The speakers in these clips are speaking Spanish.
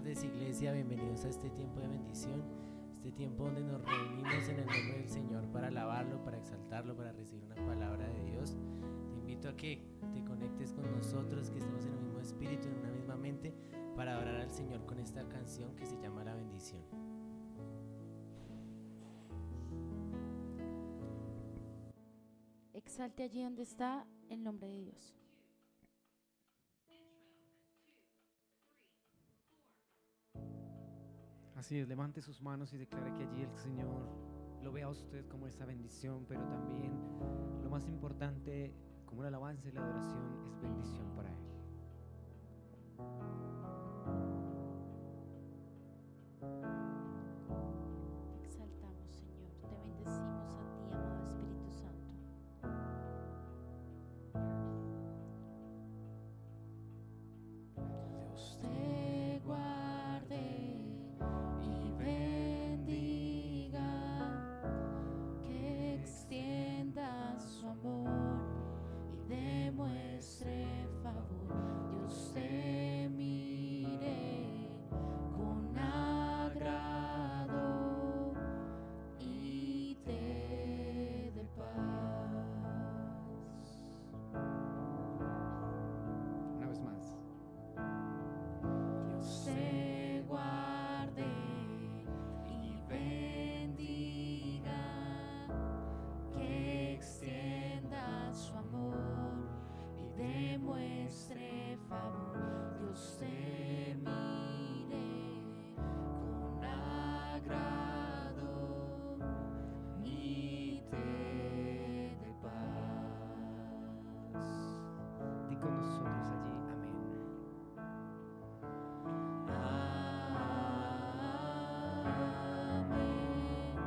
tardes, iglesia, bienvenidos a este tiempo de bendición, este tiempo donde nos reunimos en el nombre del Señor para alabarlo, para exaltarlo, para recibir una palabra de Dios. Te invito a que te conectes con nosotros, que estemos en el mismo espíritu, en una misma mente, para adorar al Señor con esta canción que se llama La Bendición. Exalte allí donde está el nombre de Dios. Así es, levante sus manos y declare que allí el Señor lo vea a usted como esa bendición, pero también lo más importante, como la alabanza y la adoración, es bendición para Él. Te exaltamos, Señor, te bendecimos a ti, amado Espíritu Santo. Dios te guarde y bendiga, que extienda su amor y demuestre favor. Dios te mire con agrado y te dé paz. Una vez más. Dios te guarde y bendiga, que extienda su amor y demuestre favor. Dios te mire con agrado y te dé paz. Di con nosotros allí, amén. Amén, amén,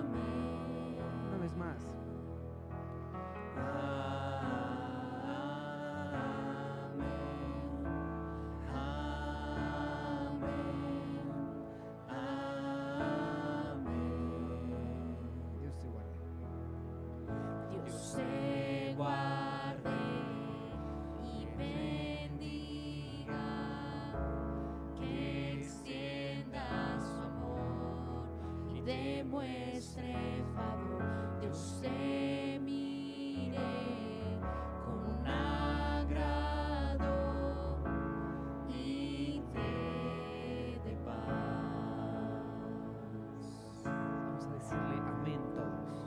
amén. Una vez más. Dios te guarde. Dios te guarde y bendiga, que extienda su amor y demuestre favor. Dios te mire con agrado y te dé paz. Vamos a decirle amén todos.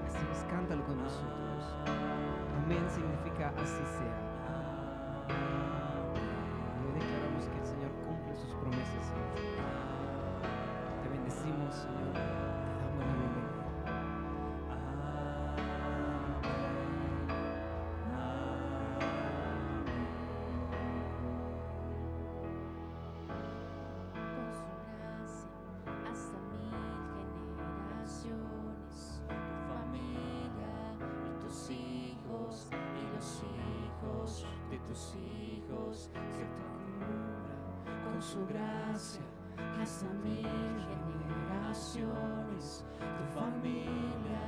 Así es, cántalo con nosotros. Amén significa así sea. Y hoy declaramos que el Señor cumple sus promesas. Te bendecimos, Señor. Te damos la bienvenida. Con su gracia hasta 1000 generaciones, tu familia y tus hijos y los hijos de tus hijos, se te cubra con su gracia hasta 1000 generaciones, tu familia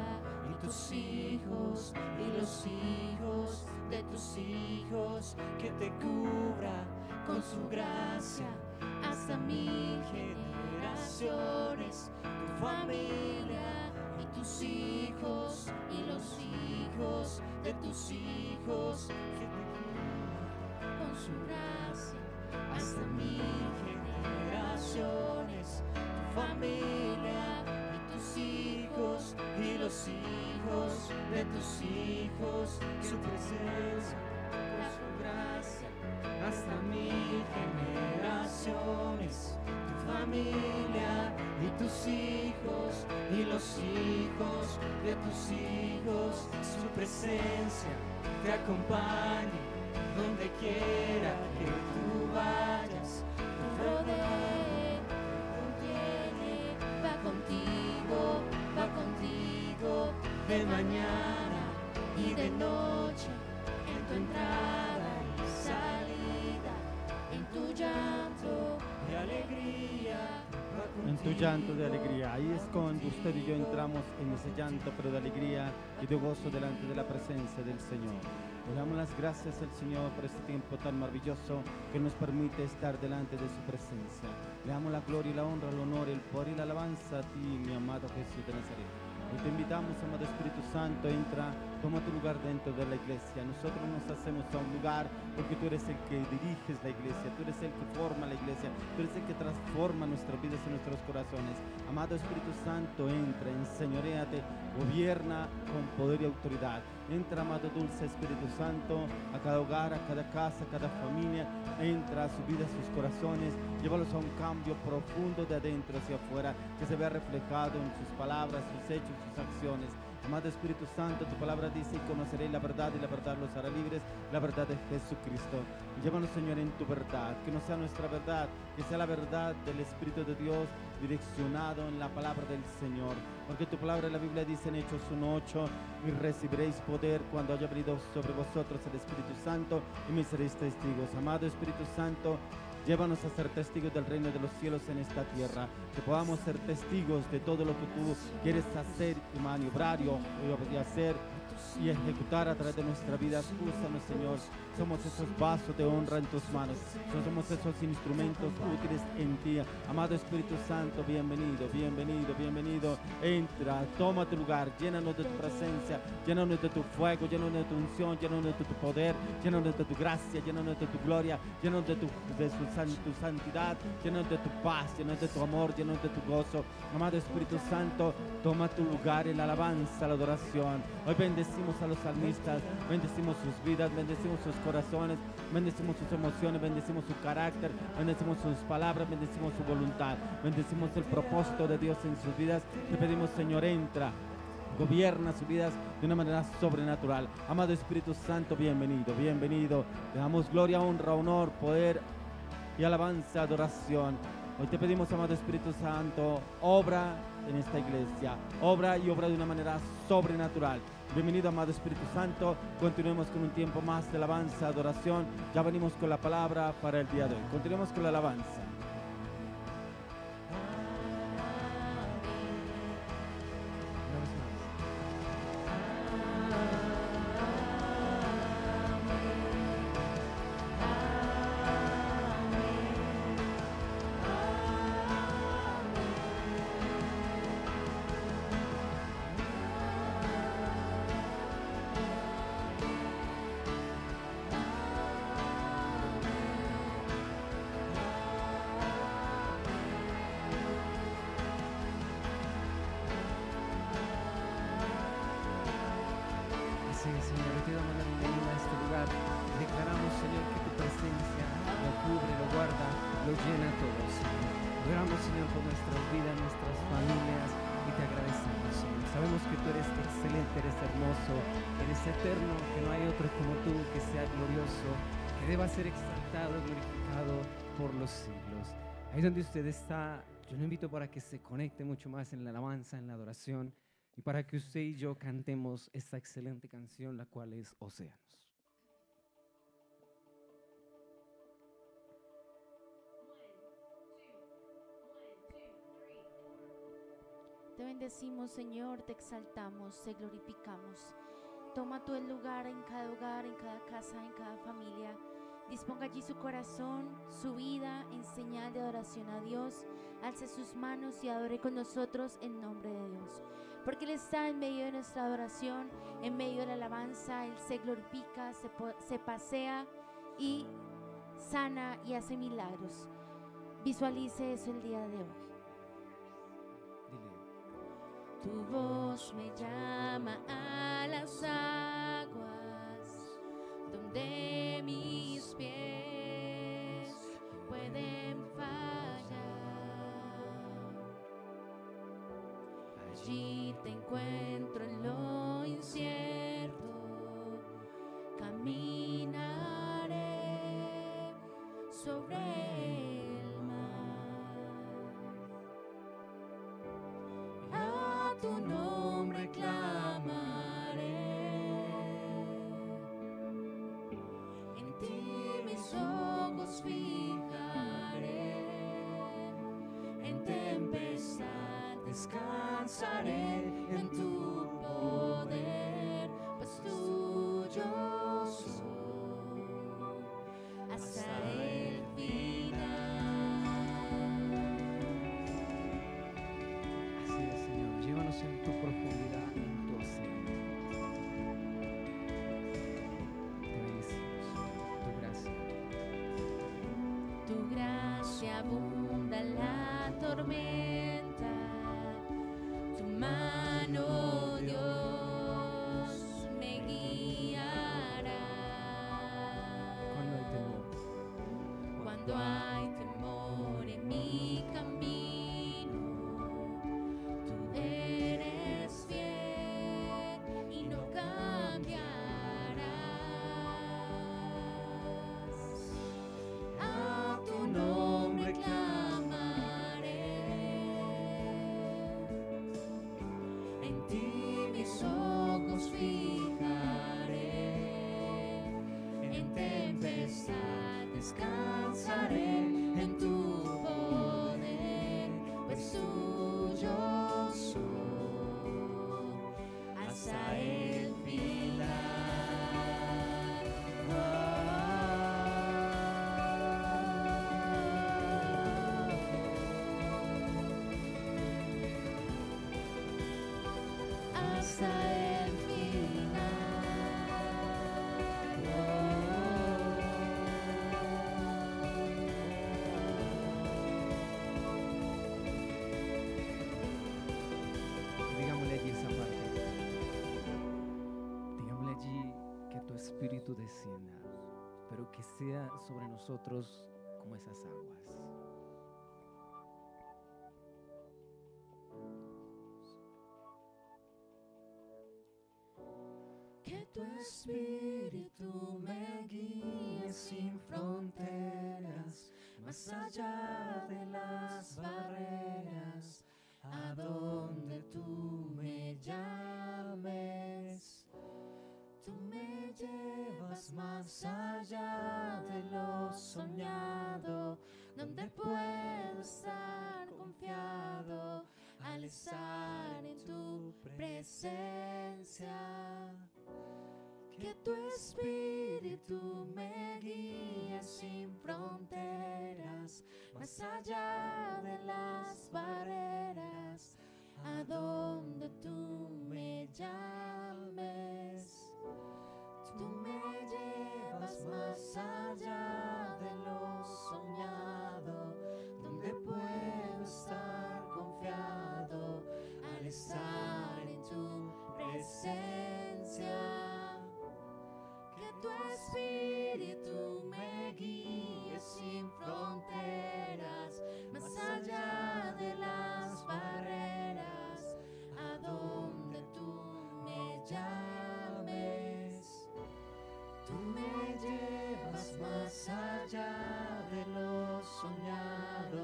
y tus hijos y los hijos de tus hijos, que te cubra con su gracia hasta 1000 generaciones, tu familia y tus hijos y los hijos de tus hijos, que te cubra con su gracia hasta 1000 generaciones, tu familia y tus hijos y los hijos de tus hijos, su presencia con su gracia hasta 1000 generaciones, tu familia y tus hijos y los hijos de tus hijos, su presencia te acompañe donde quiera que tú vayas, te rodee, contiene, va contigo de mañana y de noche, en tu entrada y salida, en tu llanto de alegría. En tu llanto de alegría. Ahí es cuando usted y yo entramos en ese llanto, pero de alegría y de gozo delante de la presencia del Señor. Le damos las gracias al Señor por este tiempo tan maravilloso que nos permite estar delante de su presencia. Le damos la gloria y la honra, el honor, el poder y la alabanza a ti, mi amado Jesús de Nazaret. Y te invitamos, amado Espíritu Santo, entra, toma tu lugar dentro de la iglesia. Nosotros nos hacemos a un lugar porque tú eres el que diriges la iglesia, tú eres el que forma la iglesia, tú eres el que transforma nuestras vidas y nuestros corazones. Amado Espíritu Santo, entra, enseñoréate, gobierna con poder y autoridad. Entra, amado dulce Espíritu Santo, a cada hogar, a cada casa, a cada familia. Entra a su vida, a sus corazones. Llévalos a un cambio profundo de adentro hacia afuera, que se vea reflejado en sus palabras, sus hechos, sus acciones. Amado Espíritu Santo, tu palabra dice: y conoceréis la verdad, y la verdad los hará libres, la verdad de Jesucristo. Llévanos, Señor, en tu verdad, que no sea nuestra verdad, que sea la verdad del Espíritu de Dios, direccionado en la palabra del Señor. Porque tu palabra en la Biblia dice en Hechos 1:8: y recibiréis poder cuando haya venido sobre vosotros el Espíritu Santo, y me seréis testigos. Amado Espíritu Santo, llévanos a ser testigos del reino de los cielos en esta tierra, que podamos ser testigos de todo lo que tú quieres hacer y maniobrar y hacer y ejecutar a través de nuestra vida. Úsanos, Señor. Somos esos vasos de honra en tus manos. Somos esos instrumentos útiles en ti. Amado Espíritu Santo, bienvenido, bienvenido, bienvenido. Entra, toma tu lugar, llénanos de tu presencia, llénanos de tu fuego, llénanos de tu unción, llénanos de tu poder, llénanos de tu gracia, llénanos de tu gloria, llénanos de tu santidad, llénanos de tu paz, llénanos de tu amor, llénanos de tu gozo. Amado Espíritu Santo, toma tu lugar en la alabanza, la adoración. Hoy bendecimos a los salmistas, bendecimos sus vidas, bendecimos sus corazones, bendecimos sus emociones, bendecimos su carácter, bendecimos sus palabras, bendecimos su voluntad, bendecimos el propósito de Dios en sus vidas. Te pedimos, Señor, entra, gobierna sus vidas de una manera sobrenatural. Amado Espíritu Santo, bienvenido, bienvenido. Le damos gloria, honra, honor, poder y alabanza, adoración. Hoy te pedimos, amado Espíritu Santo, obra en esta iglesia, obra y obra de una manera sobrenatural. Bienvenido, amado Espíritu Santo. Continuemos con un tiempo más de alabanza, adoración. Ya venimos con la palabra para el día de hoy. Continuemos con la alabanza. Sí, Señor, te damos la bienvenida a este lugar. Declaramos, Señor, que tu presencia lo cubre, lo guarda, lo llena todo, Señor. Oramos, Señor, por nuestras vidas, nuestras familias, y te agradecemos, Señor. Sabemos que tú eres excelente, eres hermoso, eres eterno, que no hay otro como tú, que sea glorioso, que deba ser exaltado, glorificado por los siglos. Ahí donde usted está, yo lo invito para que se conecte mucho más en la alabanza, en la adoración, y para que usted y yo cantemos esta excelente canción, la cual es Océanos. Te bendecimos, Señor, te exaltamos, te glorificamos. Toma tú el lugar en cada hogar, en cada casa, en cada familia. Disponga allí su corazón, su vida en señal de adoración a Dios. Alce sus manos y adore con nosotros en nombre de Dios. Porque Él está en medio de nuestra adoración, en medio de la alabanza. Él se glorifica, se pasea y sana y hace milagros. Visualice eso el día de hoy. Dile. Tu voz me llama a las aguas, donde mis pies pueden fallar. Allí te encuentro en lo incierto, caminaré sobre el mar. A tu nombre clamaré, en ti mis ojos fijaré, en tempestad descansaré en tu poder, pues tuyo soy hasta el final. Así es, Señor. Llévanos en tu profundidad, en tu océano. Te bendecimos, tu gracia. Tu gracia abunda en la tormenta, tu mano, Dios, me guiará. Cuando hay temor, Cuando hay temor en mi camino, tú eres fiel y no cambiarás. A tu nombre clamaré, en ti mis ojos fijaré, en tempestad descansaré en tu poder, pues tuyo soy hasta el final. Hasta el digámosle allí esa parte. Digámosle allí que tu espíritu descienda, pero que sea sobre nosotros como esas aguas. Que tu espíritu me guíe sin fronteras, más allá de las barreras, a donde tú me llames. Tú me llevas más allá de lo soñado, donde puedo estar confiado al estar en tu presencia. Que tu espíritu me guíe sin fronteras, más allá de las barreras, a donde tú me llames. Tú me llevas más allá de lo soñado, donde puedo estar confiado al estar en tu presencia. Que tu espíritu me guíe sin fronteras, más allá de las barreras, a donde tú me llames. Tú me llevas más allá de lo soñado,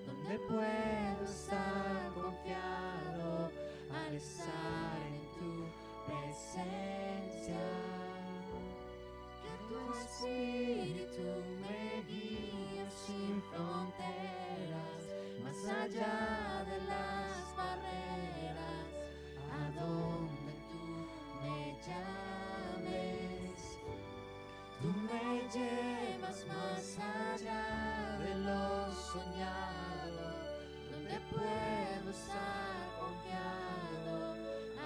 donde puedo estar confiado al estar en tu presencia. Que tu espíritu me guíe sin fronteras, más allá de las barreras, a donde tú me llames. Tú me llevas más allá de lo soñado, donde puedo estar confiado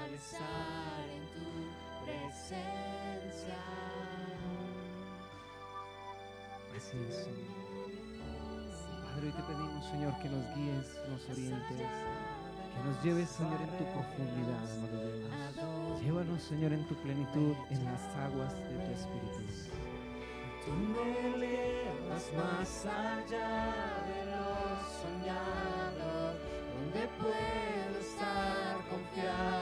al estar en tu presencia. Así es, Señor. Padre, hoy te pedimos, Señor, que nos guíes, nos orientes, que nos lleves, Señor, en tu profundidad, amado Dios. Llévanos, Señor, en tu plenitud, en las aguas de tu Espíritu. Tú me elevas más allá de lo soñado, donde puedo estar confiado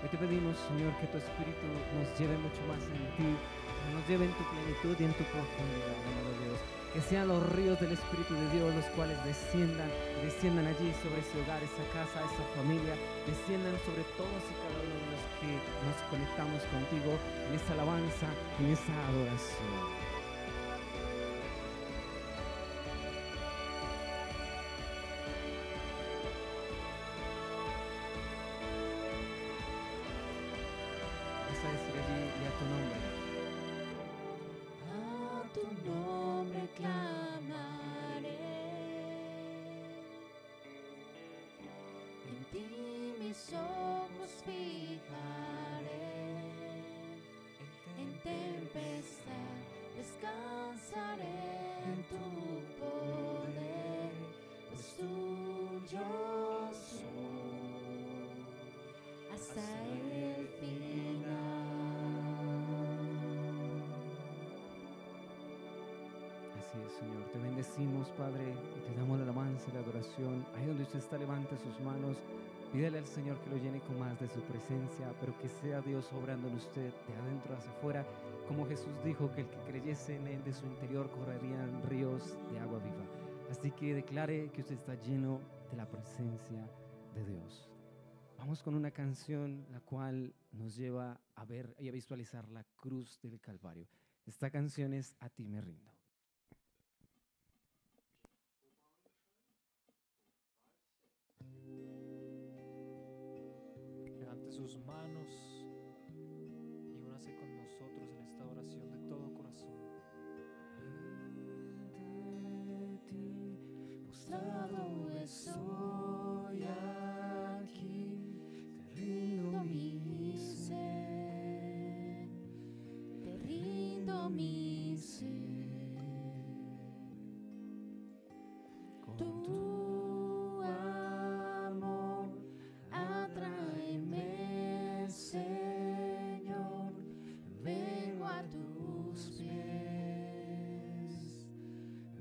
Hoy te pedimos, Señor, que tu Espíritu nos lleve mucho más en ti, que nos lleve en tu plenitud y en tu profundidad, amado Dios. Que sean los ríos del Espíritu de Dios los cuales desciendan allí sobre ese hogar, esa casa, esa familia, desciendan sobre todos y cada uno de los que nos conectamos contigo en esa alabanza, en esa adoración. Vas a decir allí y a tu nombre. A tu nombre clamaré, en ti mis ojos fijaré, en tempestad descansaré en tu poder, pues tuyo soy hasta el final. Así es, Señor, te bendecimos, Padre, y te damos la alabanza y la adoración. Ahí donde usted está, levante sus manos, pídele al Señor que lo llene con más de su presencia, pero que sea Dios obrando en usted de adentro hacia afuera, como Jesús dijo que el que creyese en él, de su interior correrían ríos de agua viva. Así que declare que usted está lleno de la presencia de Dios. Vamos con una canción la cual nos lleva a ver y a visualizar la cruz del Calvario. Esta canción es A ti me rindo. Levante sus manos y únase con nosotros en esta oración de todo corazón. Postrado estoy aquí, te rindo mi ser, te rindo mi ser. Tu amor atráeme, Señor, vengo a tus pies,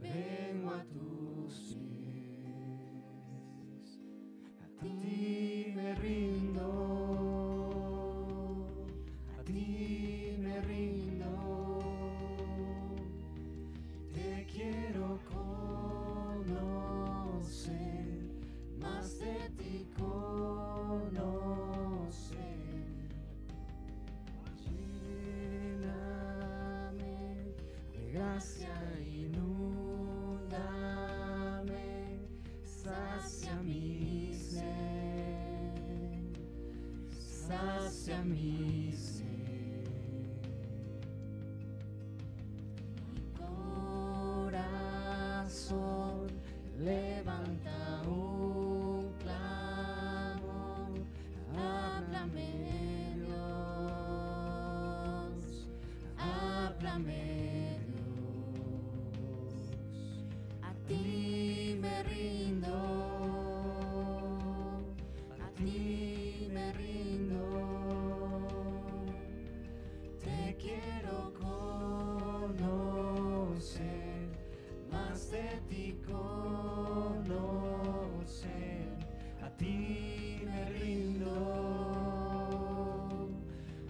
vengo a tus pies. A ti me rindo, a ti me rindo, te quiero conocer, más de ti conocer. Lléname de gracia, inúndame, sacia mi ser, sacia mi ser. Mi corazón levanta un clamor, háblame Dios, háblame Dios. A ti me rindo, a ti me rindo, te quiero conocer, más de ti conocer. A ti me rindo,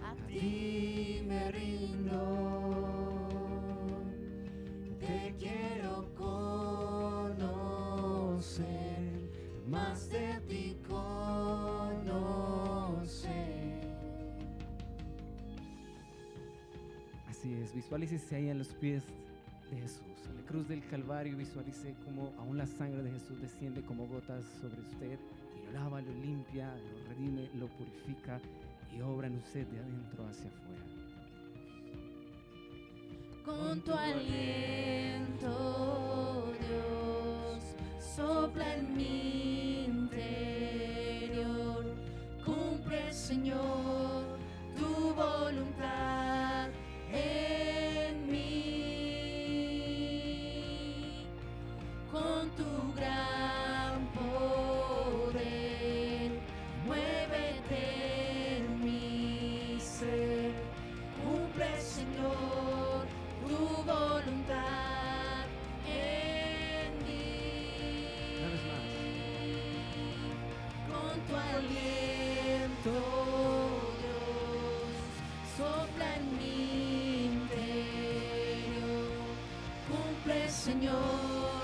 a ti me rindo, te quiero conocer, más de ti conocer. Así es, visualícese ahí en los pies de Jesús, en la cruz del Calvario. Visualice cómo aún la sangre de Jesús desciende como gotas sobre usted y lo lava, lo limpia, lo redime, lo purifica y obra en usted de adentro hacia afuera. Con tu aliento, Dios, sopla en mi interior. Cumple, Señor, tu voluntad en mí. Con tu gran poder, muévete en mi ser. Cumple, Señor, tu voluntad en mí. Una vez más. Con tu aliento, Señor,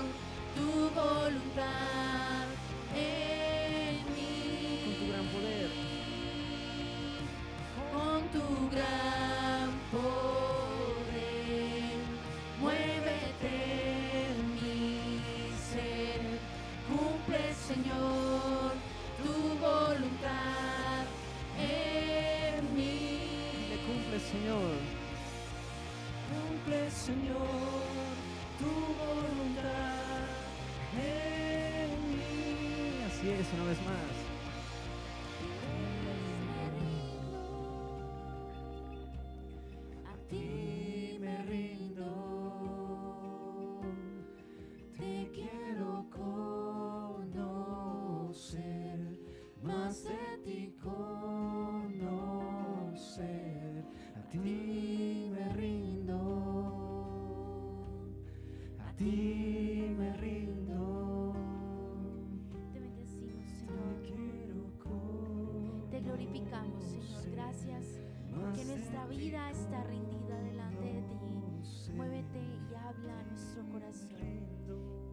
tu voluntad en mí. Con tu gran poder. Con tu gran poder, muévete en mi ser. Cumple, Señor, tu voluntad en mí. Le cumple, Señor. Cumple, Señor, tu voluntad en mí. Así es, una vez más. A ti me rindo, te quiero conocer, más de ti conocer. A ti me rindo, a ti me rindo. Te bendecimos, Te Señor. quiero Te glorificamos, Señor. Gracias porque nuestra vida está rendida delante de ti. Muévete y habla a nuestro corazón.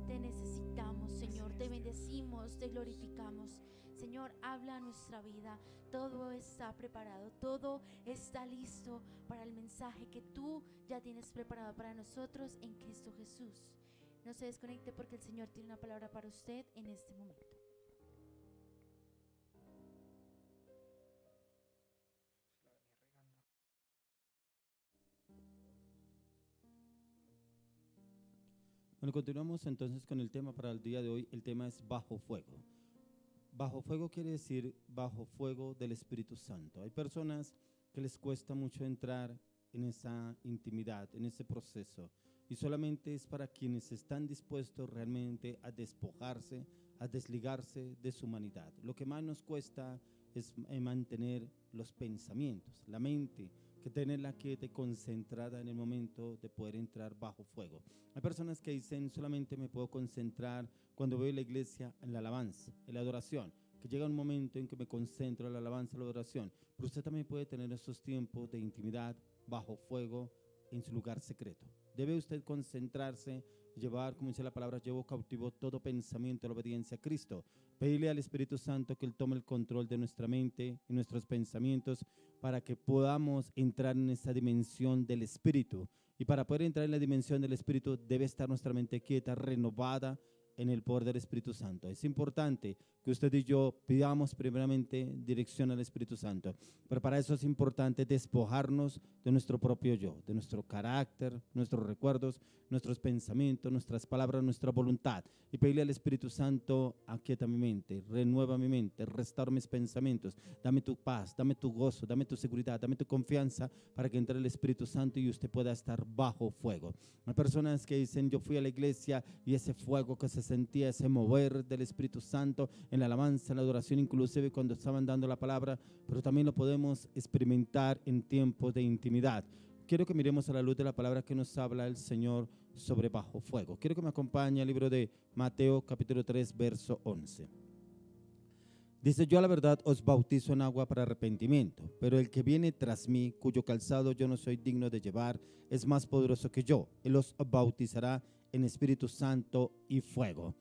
Te necesitamos, Señor. Te bendecimos, te glorificamos. Señor, habla a nuestra vida. Todo está preparado, todo está listo para el mensaje que tú ya tienes preparado para nosotros en Cristo Jesús. No se desconecte porque el Señor tiene una palabra para usted en este momento. Bueno, continuamos entonces con el tema para el día de hoy. El tema es bajo fuego. Bajo fuego quiere decir bajo fuego del Espíritu Santo. Hay personas que les cuesta mucho entrar en esa intimidad, en ese proceso, y solamente es para quienes están dispuestos realmente a despojarse, a desligarse de su humanidad. Lo que más nos cuesta es mantener los pensamientos, la mente, que tenerla quieta y concentrada en el momento de poder entrar bajo fuego. Hay personas que dicen, solamente me puedo concentrar cuando voy a la iglesia en la alabanza, en la adoración, que llega un momento en que me concentro en la alabanza, en la adoración, pero usted también puede tener esos tiempos de intimidad bajo fuego en su lugar secreto. Debe usted concentrarse, llevar, como dice la palabra, llevo cautivo todo pensamiento a la obediencia a Cristo. Pedirle al Espíritu Santo que Él tome el control de nuestra mente y nuestros pensamientos para que podamos entrar en esa dimensión del Espíritu. Y para poder entrar en la dimensión del Espíritu debe estar nuestra mente quieta, renovada en el poder del Espíritu Santo. Es importante que usted y yo pidamos primeramente dirección al Espíritu Santo, pero para eso es importante despojarnos de nuestro propio yo, de nuestro carácter, nuestros recuerdos, nuestros pensamientos, nuestras palabras, nuestra voluntad, y pedirle al Espíritu Santo: aquieta mi mente, renueva mi mente, restaura mis pensamientos, dame tu paz, dame tu gozo, dame tu seguridad, dame tu confianza, para que entre el Espíritu Santo y usted pueda estar bajo fuego. Hay personas que dicen: yo fui a la iglesia y ese fuego que se sentía, ese mover del Espíritu Santo en la alabanza, en la adoración, inclusive cuando estaban dando la palabra, pero también lo podemos experimentar en tiempos de intimidad. Quiero que miremos a la luz de la palabra que nos habla el Señor sobre bajo fuego. Quiero que me acompañe al libro de Mateo capítulo 3 verso 11. Dice: yo a la verdad os bautizo en agua para arrepentimiento, pero el que viene tras mí, cuyo calzado yo no soy digno de llevar, es más poderoso que yo. Él os bautizará en Espíritu Santo y fuego.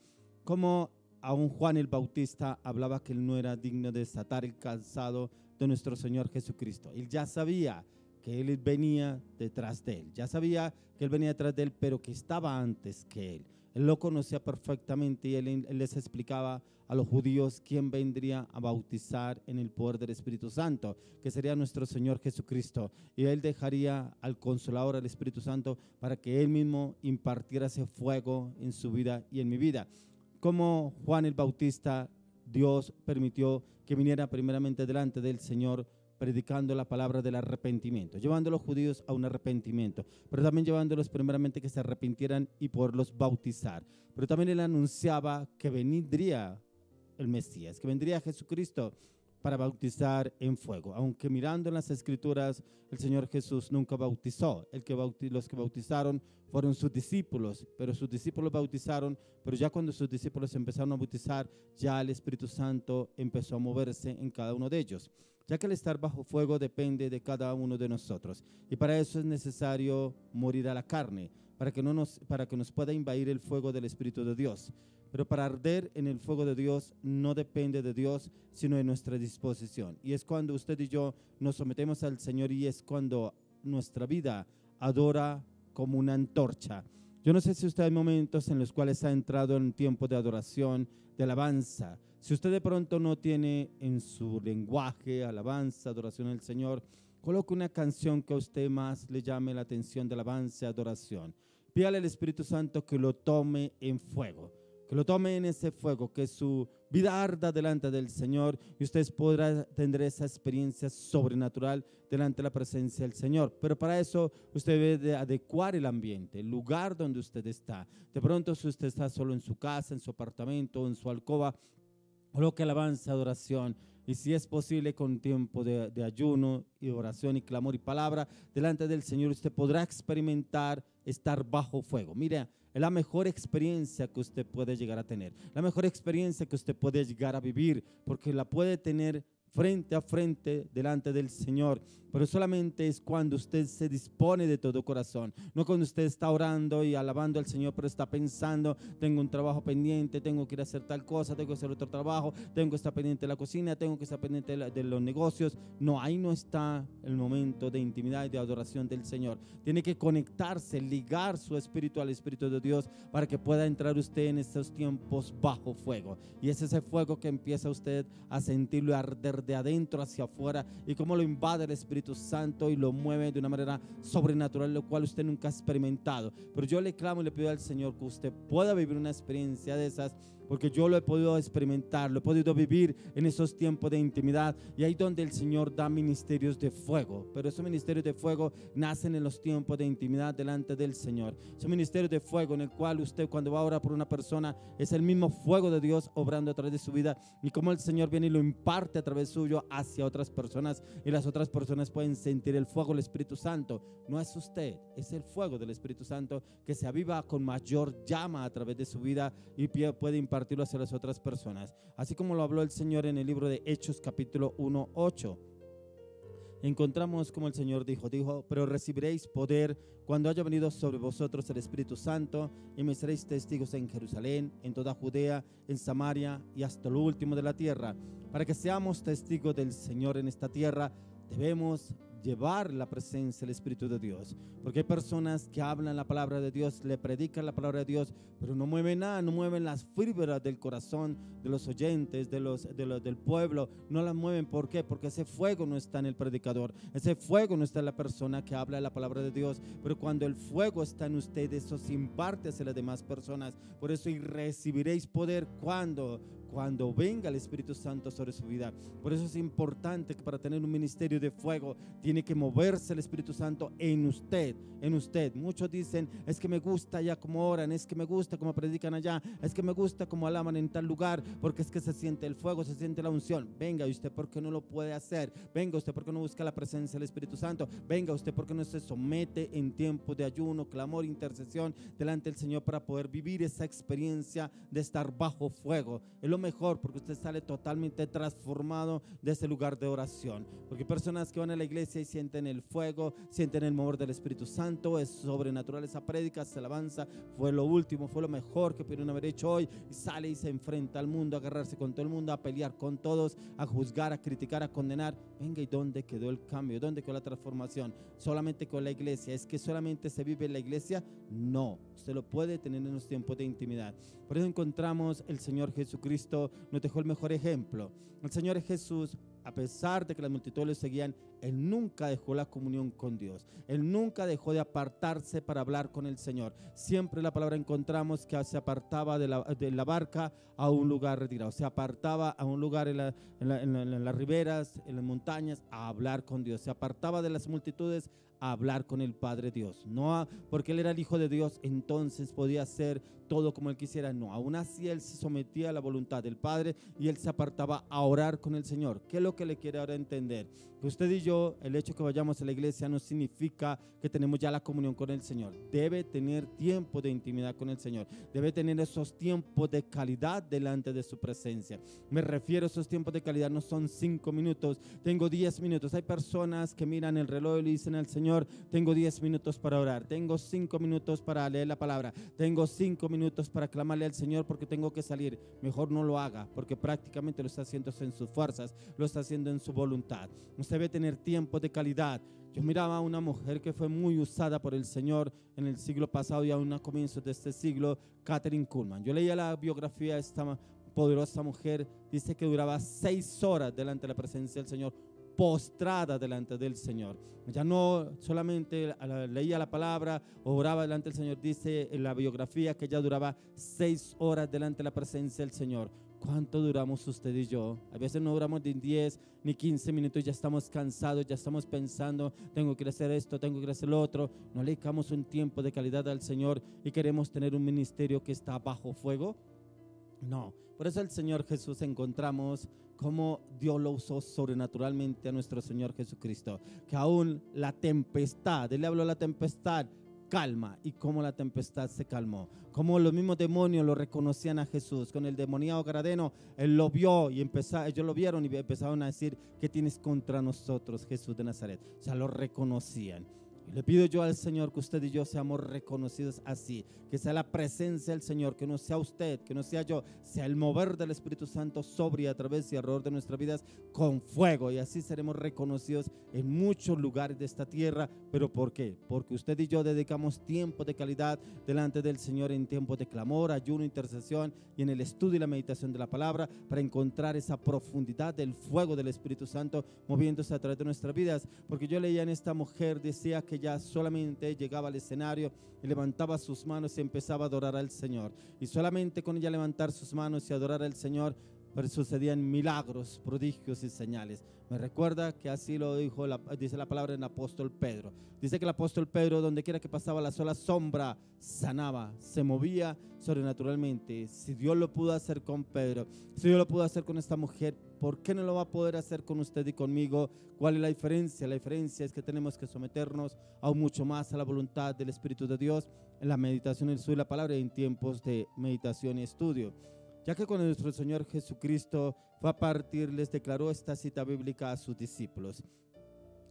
Como aún Juan el Bautista hablaba que él no era digno de desatar el calzado de nuestro Señor Jesucristo. Él ya sabía que él venía detrás de él, ya sabía que él venía detrás de él, pero que estaba antes que él. Él lo conocía perfectamente y él les explicaba a los judíos quién vendría a bautizar en el poder del Espíritu Santo, que sería nuestro Señor Jesucristo. Y él dejaría al Consolador, al Espíritu Santo, para que él mismo impartiera ese fuego en su vida y en mi vida. Como Juan el Bautista, Dios permitió que viniera primeramente delante del Señor, predicando la palabra del arrepentimiento, llevando a los judíos a un arrepentimiento, pero también llevándolos primeramente que se arrepintieran y poderlos bautizar. Pero también él anunciaba que vendría el Mesías, que vendría Jesucristo para bautizar en fuego. Aunque mirando en las Escrituras, el Señor Jesús nunca bautizó. Los que bautizaron fueron sus discípulos, pero sus discípulos bautizaron, pero ya cuando sus discípulos empezaron a bautizar, ya el Espíritu Santo empezó a moverse en cada uno de ellos, ya que el estar bajo fuego depende de cada uno de nosotros. Y para eso es necesario morir a la carne. para que nos pueda invadir el fuego del Espíritu de Dios. Pero para arder en el fuego de Dios no depende de Dios, sino de nuestra disposición. Y es cuando usted y yo nos sometemos al Señor, y es cuando nuestra vida adora como una antorcha. Yo no sé si usted hay momentos en los cuales ha entrado en un tiempo de adoración, de alabanza. Si usted de pronto no tiene en su lenguaje alabanza, adoración al Señor, coloque una canción que a usted más le llame la atención de alabanza, adoración. Pídale al Espíritu Santo que lo tome en fuego, que lo tome en ese fuego, que su vida arda delante del Señor, y usted podrá tener esa experiencia sobrenatural delante de la presencia del Señor. Pero para eso usted debe de adecuar el ambiente, el lugar donde usted está. De pronto, si usted está solo en su casa, en su apartamento, en su alcoba, coloque alabanza, adoración, y si es posible con tiempo de ayuno y oración y clamor y palabra delante del Señor, usted podrá experimentar estar bajo fuego. Mire, es la mejor experiencia que usted puede llegar a tener, la mejor experiencia que usted puede llegar a vivir, porque la puede tener frente a frente delante del Señor, pero solamente es cuando usted se dispone de todo corazón, no cuando usted está orando y alabando al Señor, pero está pensando: tengo un trabajo pendiente, tengo que ir a hacer tal cosa, tengo que hacer otro trabajo, tengo que estar pendiente de la cocina, tengo que estar pendiente de los negocios. No, ahí no está el momento de intimidad y de adoración del Señor. Tiene que conectarse, ligar su espíritu al Espíritu de Dios para que pueda entrar usted en estos tiempos bajo fuego, y es ese fuego que empieza usted a sentirlo arder de adentro hacia afuera, y cómo lo invade el Espíritu Santo y lo mueve de una manera sobrenatural, lo cual usted nunca ha experimentado. Pero yo le clamo y le pido al Señor que usted pueda vivir una experiencia de esas, porque yo lo he podido experimentar, lo he podido vivir en esos tiempos de intimidad, y ahí donde el Señor da ministerios de fuego. Pero esos ministerios de fuego nacen en los tiempos de intimidad delante del Señor. Esos ministerios de fuego en el cual usted, cuando va a orar por una persona, es el mismo fuego de Dios obrando a través de su vida, y como el Señor viene y lo imparte a través suyo hacia otras personas, y las otras personas pueden sentir el fuego del Espíritu Santo. No es usted, es el fuego del Espíritu Santo que se aviva con mayor llama a través de su vida y puede impartirlo hacia las otras personas, así como lo habló el Señor en el libro de Hechos capítulo 1:8. Encontramos como el Señor dijo: pero recibiréis poder cuando haya venido sobre vosotros el Espíritu Santo, y me seréis testigos en Jerusalén, en toda Judea, en Samaria y hasta lo último de la tierra. Para que seamos testigos del Señor en esta tierra, debemos llevar la presencia del Espíritu de Dios, porque hay personas que hablan la palabra de Dios, le predican la palabra de Dios, pero no mueven nada, no mueven las fibras del corazón de los oyentes, del pueblo, no las mueven. ¿Por qué? Porque ese fuego no está en el predicador, ese fuego no está en la persona que habla la palabra de Dios. Pero cuando el fuego está en ustedes, eso se imparte hacia las demás personas. Por eso, y recibiréis poder cuando venga el Espíritu Santo sobre su vida. Por eso es importante que para tener un ministerio de fuego tiene que moverse el Espíritu Santo en usted, en usted. Muchos dicen: es que me gusta ya como oran, es que me gusta como predican allá, es que me gusta como alaban en tal lugar, porque es que se siente el fuego, se siente la unción. Venga, ¿y usted por qué no lo puede hacer? Venga, ¿usted por qué no busca la presencia del Espíritu Santo? Venga, ¿usted por qué no se somete en tiempo de ayuno, clamor, intercesión delante del Señor para poder vivir esa experiencia de estar bajo fuego? Es lo mejor, porque usted sale totalmente transformado de ese lugar de oración. Porque personas que van a la iglesia y sienten el fuego, sienten el mover del Espíritu Santo, es sobrenatural esa prédica, esa alabanza, fue lo último, fue lo mejor que pudieron haber hecho hoy, y sale y se enfrenta al mundo, a agarrarse con todo el mundo, a pelear con todos, a juzgar, a criticar, a condenar. Venga, ¿y dónde quedó el cambio? ¿Dónde quedó la transformación? ¿Solamente con la iglesia? ¿Es que solamente se vive en la iglesia? No, usted lo puede tener en los tiempos de intimidad. Por eso encontramos el Señor Jesucristo nos dejó el mejor ejemplo. El Señor Jesús, a pesar de que las multitudes lo seguían, Él nunca dejó la comunión con Dios. Él nunca dejó de apartarse para hablar con el Señor. Siempre en la palabra encontramos que se apartaba de la barca a un lugar retirado. Se apartaba a un lugar en las riberas, en las montañas, a hablar con Dios. Se apartaba de las multitudes a hablar con el Padre Dios. No porque Él era el Hijo de Dios, entonces podía hacer todo como Él quisiera. No, aún así Él se sometía a la voluntad del Padre y Él se apartaba a orar con el Señor. ¿Qué es lo lo que le quiere ahora entender. Que usted y yo, el hecho que vayamos a la iglesia no significa que tenemos ya la comunión con el Señor. Debe tener tiempo de intimidad con el Señor. Debe tener esos tiempos de calidad delante de su presencia. Me refiero a esos tiempos de calidad, no son 5 minutos, tengo 10 minutos. Hay personas que miran el reloj y le dicen al Señor, tengo 10 minutos para orar, tengo 5 minutos para leer la palabra, tengo 5 minutos para clamarle al Señor porque tengo que salir. Mejor no lo haga, porque prácticamente lo está haciendo en sus fuerzas, lo está haciendo en su voluntad. Usted debe tener tiempo de calidad. Yo miraba a una mujer que fue muy usada por el Señor en el siglo pasado y aún a comienzos de este siglo, Kathryn Kuhlman. Yo leía la biografía de esta poderosa mujer, dice que duraba 6 horas delante de la presencia del Señor, postrada delante del Señor. Ya no solamente leía la palabra, oraba delante del Señor, dice en la biografía que ella duraba 6 horas delante de la presencia del Señor. ¿Cuánto duramos usted y yo? A veces no duramos ni 10 ni 15 minutos, ya estamos cansados, ya estamos pensando, tengo que hacer esto, tengo que hacer lo otro. No le dedicamos un tiempo de calidad al Señor y queremos tener un ministerio que está bajo fuego. No, por eso el Señor Jesús encontramos cómo Dios lo usó sobrenaturalmente a nuestro Señor Jesucristo, que aún la tempestad, Él le habló a la tempestad, calma, y cómo la tempestad se calmó, como los mismos demonios lo reconocían a Jesús. Con el demoniado Gadareno, Él lo vio y ellos lo vieron y empezaron a decir, ¿qué tienes contra nosotros, Jesús de Nazaret? O sea, lo reconocían. Y le pido yo al Señor que usted y yo seamos reconocidos así, que sea la presencia del Señor, que no sea usted, que no sea yo, sea el mover del Espíritu Santo sobre y a través y alrededor de nuestras vidas con fuego, y así seremos reconocidos en muchos lugares de esta tierra. ¿Pero por qué? Porque usted y yo dedicamos tiempo de calidad delante del Señor en tiempos de clamor, ayuno, intercesión y en el estudio y la meditación de la palabra, para encontrar esa profundidad del fuego del Espíritu Santo moviéndose a través de nuestras vidas. Porque yo leía en esta mujer, decía que ya solamente llegaba al escenario y levantaba sus manos y empezaba a adorar al Señor, y solamente con ella levantar sus manos y adorar al Señor, pero sucedían milagros, prodigios y señales. Me recuerda que así lo dijo, dice la palabra en el apóstol Pedro. Dice que el apóstol Pedro, donde quiera que pasaba, la sola sombra sanaba, se movía sobrenaturalmente. Si Dios lo pudo hacer con Pedro, si Dios lo pudo hacer con esta mujer, ¿por qué no lo va a poder hacer con usted y conmigo? ¿Cuál es la diferencia? La diferencia es que tenemos que someternos aún mucho más a la voluntad del Espíritu de Dios en la meditación y el estudio de la palabra, y en tiempos de meditación y estudio. Ya que cuando nuestro Señor Jesucristo fue a partir, les declaró esta cita bíblica a sus discípulos.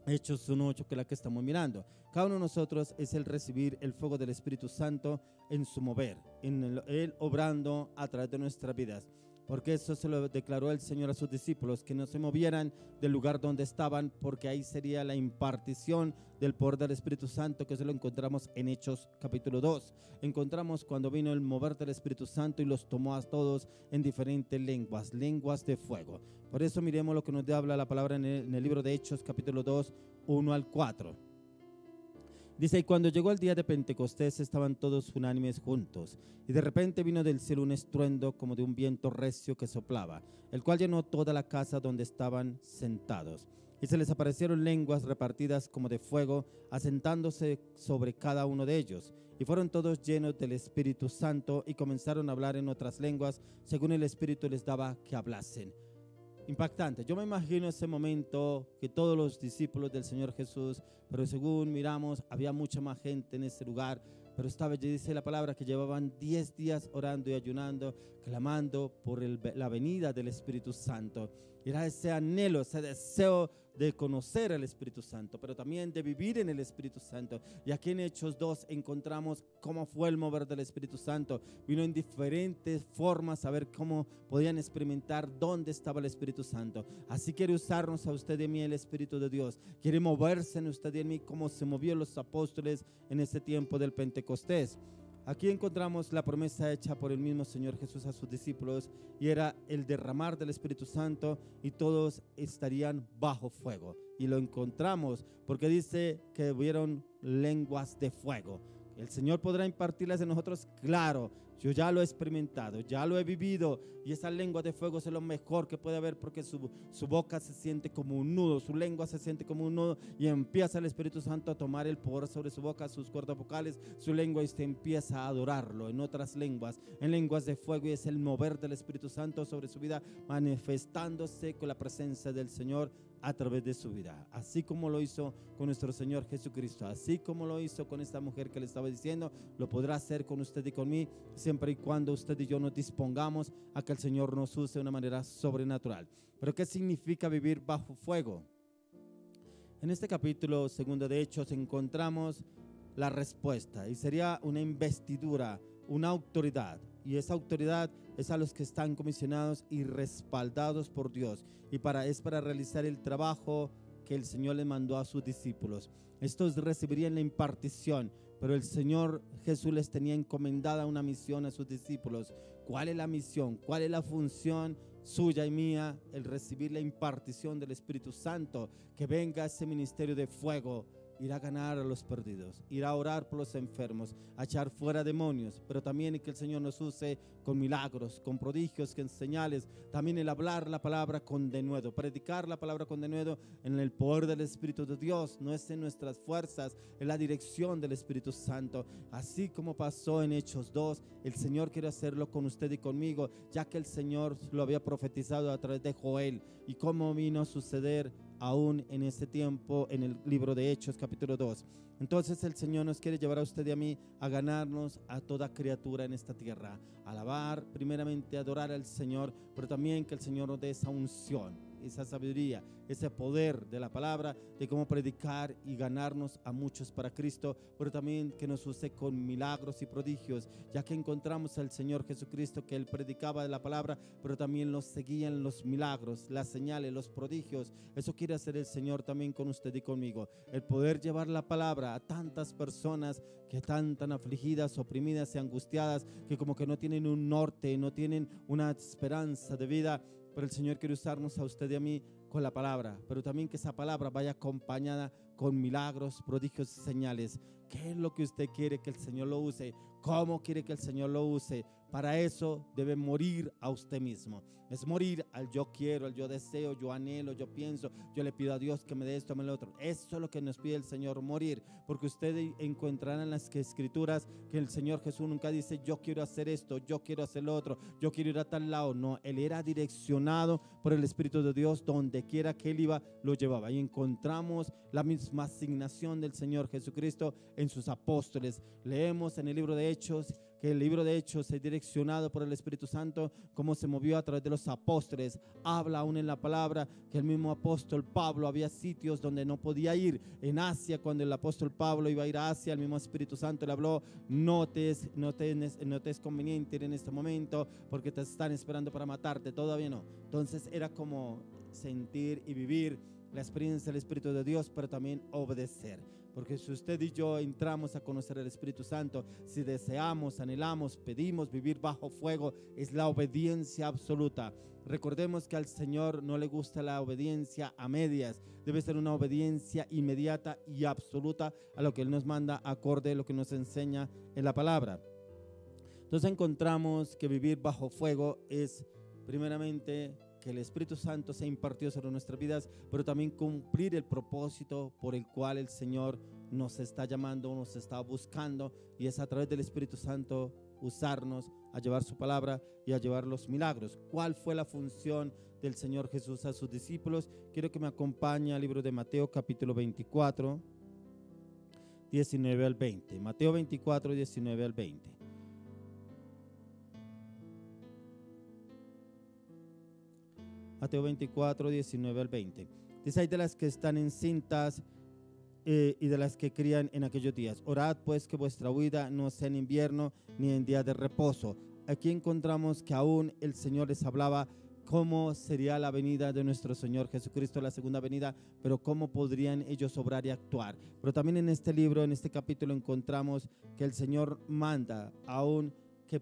Hechos 1:8, que es la que estamos mirando. Cada uno de nosotros es el recibir el fuego del Espíritu Santo en su mover, en Él obrando a través de nuestras vidas. Porque eso se lo declaró el Señor a sus discípulos, que no se movieran del lugar donde estaban, porque ahí sería la impartición del poder del Espíritu Santo, que eso lo encontramos en Hechos capítulo 2. Encontramos cuando vino el mover del Espíritu Santo y los tomó a todos en diferentes lenguas, lenguas de fuego. Por eso miremos lo que nos habla la palabra en el libro de Hechos capítulo 2, 1 al 4. Dice, y cuando llegó el día de Pentecostés estaban todos unánimes juntos, y de repente vino del cielo un estruendo como de un viento recio que soplaba, el cual llenó toda la casa donde estaban sentados. Y se les aparecieron lenguas repartidas como de fuego, asentándose sobre cada uno de ellos. Y fueron todos llenos del Espíritu Santo y comenzaron a hablar en otras lenguas, según el Espíritu les daba que hablasen. Impactante. Yo me imagino ese momento que todos los discípulos del Señor Jesús, pero según miramos, había mucha más gente en ese lugar, pero estaba, dice la palabra, que llevaban 10 días orando y ayunando, clamando por la venida del Espíritu Santo. Era ese anhelo, ese deseo de conocer al Espíritu Santo, pero también de vivir en el Espíritu Santo. Y aquí en Hechos 2 encontramos cómo fue el mover del Espíritu Santo. Vino en diferentes formas a ver cómo podían experimentar dónde estaba el Espíritu Santo. Así quiere usarnos a usted y a mí el Espíritu de Dios. Quiere moverse en usted y en mí como se movió los apóstoles en ese tiempo del Pentecostés. Aquí encontramos la promesa hecha por el mismo Señor Jesús a sus discípulos, y era el derramar del Espíritu Santo, y todos estarían bajo fuego. Y lo encontramos porque dice que hubieron lenguas de fuego. ¿El Señor podrá impartirlas en nosotros? Claro. Yo ya lo he experimentado, ya lo he vivido, y esa lengua de fuego es lo mejor que puede haber, porque su boca se siente como un nudo, su lengua se siente como un nudo, y empieza el Espíritu Santo a tomar el poder sobre su boca, sus cuerdas vocales, su lengua, y usted empieza a adorarlo en otras lenguas, en lenguas de fuego, y es el mover del Espíritu Santo sobre su vida, manifestándose con la presencia del Señor a través de su vida, así como lo hizo con nuestro Señor Jesucristo, así como lo hizo con esta mujer que le estaba diciendo, lo podrá hacer con usted y con mí, siempre y cuando usted y yo nos dispongamos a que el Señor nos use de una manera sobrenatural. Pero ¿qué significa vivir bajo fuego? En este capítulo 2 de Hechos encontramos la respuesta, y sería una investidura, una autoridad, y esa autoridad es a los que están comisionados y respaldados por Dios, y es para realizar el trabajo que el Señor le mandó a sus discípulos. Estos recibirían la impartición, pero el Señor Jesús les tenía encomendada una misión a sus discípulos. ¿Cuál es la misión? ¿Cuál es la función suya y mía? El recibir la impartición del Espíritu Santo, que venga ese ministerio de fuego, ir a ganar a los perdidos, ir a orar por los enfermos, a echar fuera demonios, pero también que el Señor nos use con milagros, con prodigios, con señales, también el hablar la palabra con denuedo, predicar la palabra con denuedo en el poder del Espíritu de Dios, no es en nuestras fuerzas, es la dirección del Espíritu Santo, así como pasó en Hechos 2, el Señor quiere hacerlo con usted y conmigo, ya que el Señor lo había profetizado a través de Joel, y cómo vino a suceder aún en ese tiempo en el libro de Hechos capítulo 2. Entonces el Señor nos quiere llevar a usted y a mí a ganarnos a toda criatura en esta tierra, alabar, primeramente adorar al Señor, pero también que el Señor nos dé esa unción, esa sabiduría, ese poder de la palabra, de cómo predicar y ganarnos a muchos para Cristo, pero también que nos use con milagros y prodigios, ya que encontramos al Señor Jesucristo, que Él predicaba de la palabra, pero también los seguían los milagros, las señales, los prodigios. Eso quiere hacer el Señor también con usted y conmigo, el poder llevar la palabra a tantas personas que están tan afligidas, oprimidas y angustiadas, que como que no tienen un norte, no tienen una esperanza de vida. Pero el Señor quiere usarnos a usted y a mí con la palabra, pero también que esa palabra vaya acompañada con milagros, prodigios y señales. ¿Qué es lo que usted quiere que el Señor lo use? ¿Cómo quiere que el Señor lo use? Para eso debe morir a usted mismo. Es morir al yo quiero, al yo deseo, yo anhelo, yo pienso, yo le pido a Dios que me dé esto, me lo otro. Eso es lo que nos pide el Señor, morir. Porque ustedes encontrarán en las escrituras que el Señor Jesús nunca dice yo quiero hacer esto, yo quiero hacer lo otro, yo quiero ir a tal lado. No, Él era direccionado por el Espíritu de Dios, donde quiera que Él iba, lo llevaba. Y encontramos la misma asignación del Señor Jesucristo en sus apóstoles. Leemos en el libro de Hechos que el libro de Hechos es direccionado por el Espíritu Santo, como se movió a través de los apóstoles. Habla aún en la palabra que el mismo apóstol Pablo, había sitios donde no podía ir. En Asia, cuando el apóstol Pablo iba a ir a Asia, el mismo Espíritu Santo le habló: no te es conveniente ir en este momento, porque te están esperando para matarte. Todavía no. Entonces era como sentir y vivir la experiencia del Espíritu de Dios, pero también obedecer. Porque si usted y yo entramos a conocer el Espíritu Santo, si deseamos, anhelamos, pedimos vivir bajo fuego, es la obediencia absoluta. Recordemos que al Señor no le gusta la obediencia a medias, debe ser una obediencia inmediata y absoluta a lo que Él nos manda, acorde a lo que nos enseña en la palabra. Entonces encontramos que vivir bajo fuego es primeramente que el Espíritu Santo sea impartido sobre nuestras vidas, pero también cumplir el propósito por el cual el Señor nos está llamando, nos está buscando, y es a través del Espíritu Santo usarnos a llevar su palabra y a llevar los milagros. ¿Cuál fue la función del Señor Jesús a sus discípulos? Quiero que me acompañe al libro de Mateo capítulo 24, 19 al 20. Mateo 24, 19 al 20. Mateo 24, 19 al 20. Dice: hay de las que están encintas y de las que crían en aquellos días. Orad pues que vuestra huida no sea en invierno ni en día de reposo. Aquí encontramos que aún el Señor les hablaba cómo sería la venida de nuestro Señor Jesucristo, la segunda venida, pero cómo podrían ellos obrar y actuar. Pero también en este libro, en este capítulo, encontramos que el Señor manda aún que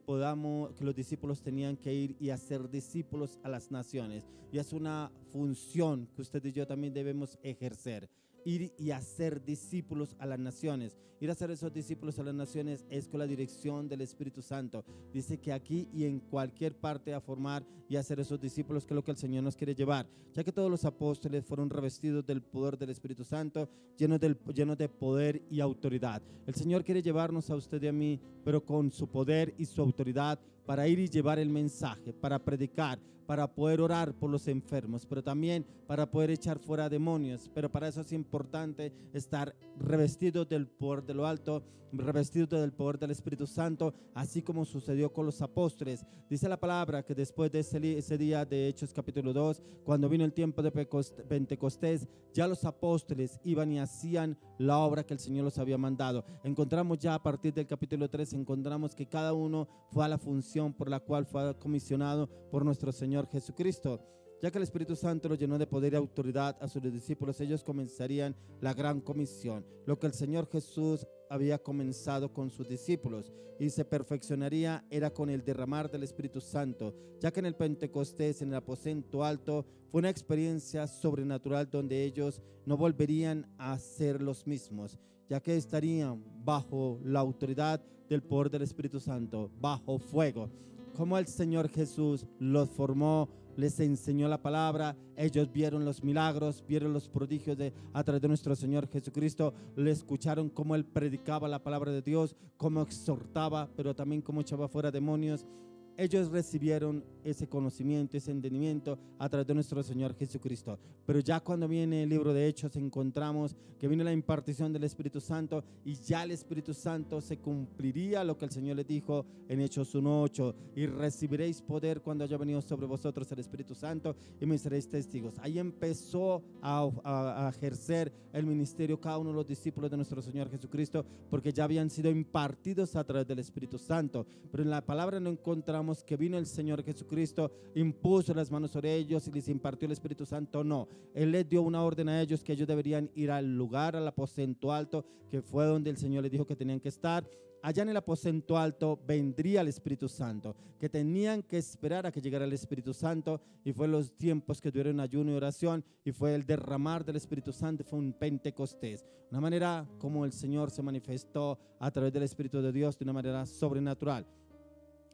los discípulos tenían que ir y hacer discípulos a las naciones, y es una función que usted y yo también debemos ejercer, ir y hacer discípulos a las naciones. Ir a hacer esos discípulos a las naciones es con la dirección del Espíritu Santo. Dice que aquí y en cualquier parte a formar y hacer esos discípulos, que es lo que el Señor nos quiere llevar. Ya que todos los apóstoles fueron revestidos del poder del Espíritu Santo, llenos de poder y autoridad. El Señor quiere llevarnos a usted y a mí, pero con su poder y su autoridad, para ir y llevar el mensaje, para predicar, para poder orar por los enfermos, pero también para poder echar fuera demonios. Pero para eso es importante estar revestidos del poder de lo alto, revestidos del poder del Espíritu Santo, así como sucedió con los apóstoles. Dice la palabra que después de ese día de Hechos capítulo 2, cuando vino el tiempo de Pentecostés, ya los apóstoles iban y hacían la obra que el Señor los había mandado. Encontramos ya a partir del capítulo 3, encontramos que cada uno fue a la función por la cual fue comisionado por nuestro Señor Jesucristo. Ya que el Espíritu Santo los llenó de poder y autoridad a sus discípulos, ellos comenzarían la gran comisión, lo que el Señor Jesús había comenzado con sus discípulos, y se perfeccionaría era con el derramar del Espíritu Santo, ya que en el Pentecostés, en el aposento alto, fue una experiencia sobrenatural donde ellos no volverían a ser los mismos, ya que estarían bajo la autoridad del poder del Espíritu Santo, bajo fuego. Como el Señor Jesús los formó, les enseñó la palabra, ellos vieron los milagros, vieron los prodigios a través de nuestro Señor Jesucristo, le escucharon cómo Él predicaba la palabra de Dios, cómo exhortaba, pero también cómo echaba fuera demonios. Ellos recibieron ese conocimiento, ese entendimiento a través de nuestro Señor Jesucristo. Pero ya cuando viene el libro de Hechos, encontramos que vino la impartición del Espíritu Santo, y ya el Espíritu Santo se cumpliría lo que el Señor les dijo en Hechos 1:8: y recibiréis poder cuando haya venido sobre vosotros el Espíritu Santo, y me seréis testigos. Ahí empezó a ejercer el ministerio cada uno de los discípulos de nuestro Señor Jesucristo, porque ya habían sido impartidos a través del Espíritu Santo. Pero en la palabra no encontramos que vino el Señor Jesucristo, impuso las manos sobre ellos y les impartió el Espíritu Santo. No, Él les dio una orden a ellos, que ellos deberían ir al lugar, al aposento alto, que fue donde el Señor les dijo que tenían que estar. Allá en el aposento alto vendría el Espíritu Santo, que tenían que esperar a que llegara el Espíritu Santo, y fue los tiempos que tuvieron ayuno y oración, y fue el derramar del Espíritu Santo, fue un Pentecostés, una manera como el Señor se manifestó a través del Espíritu de Dios de una manera sobrenatural.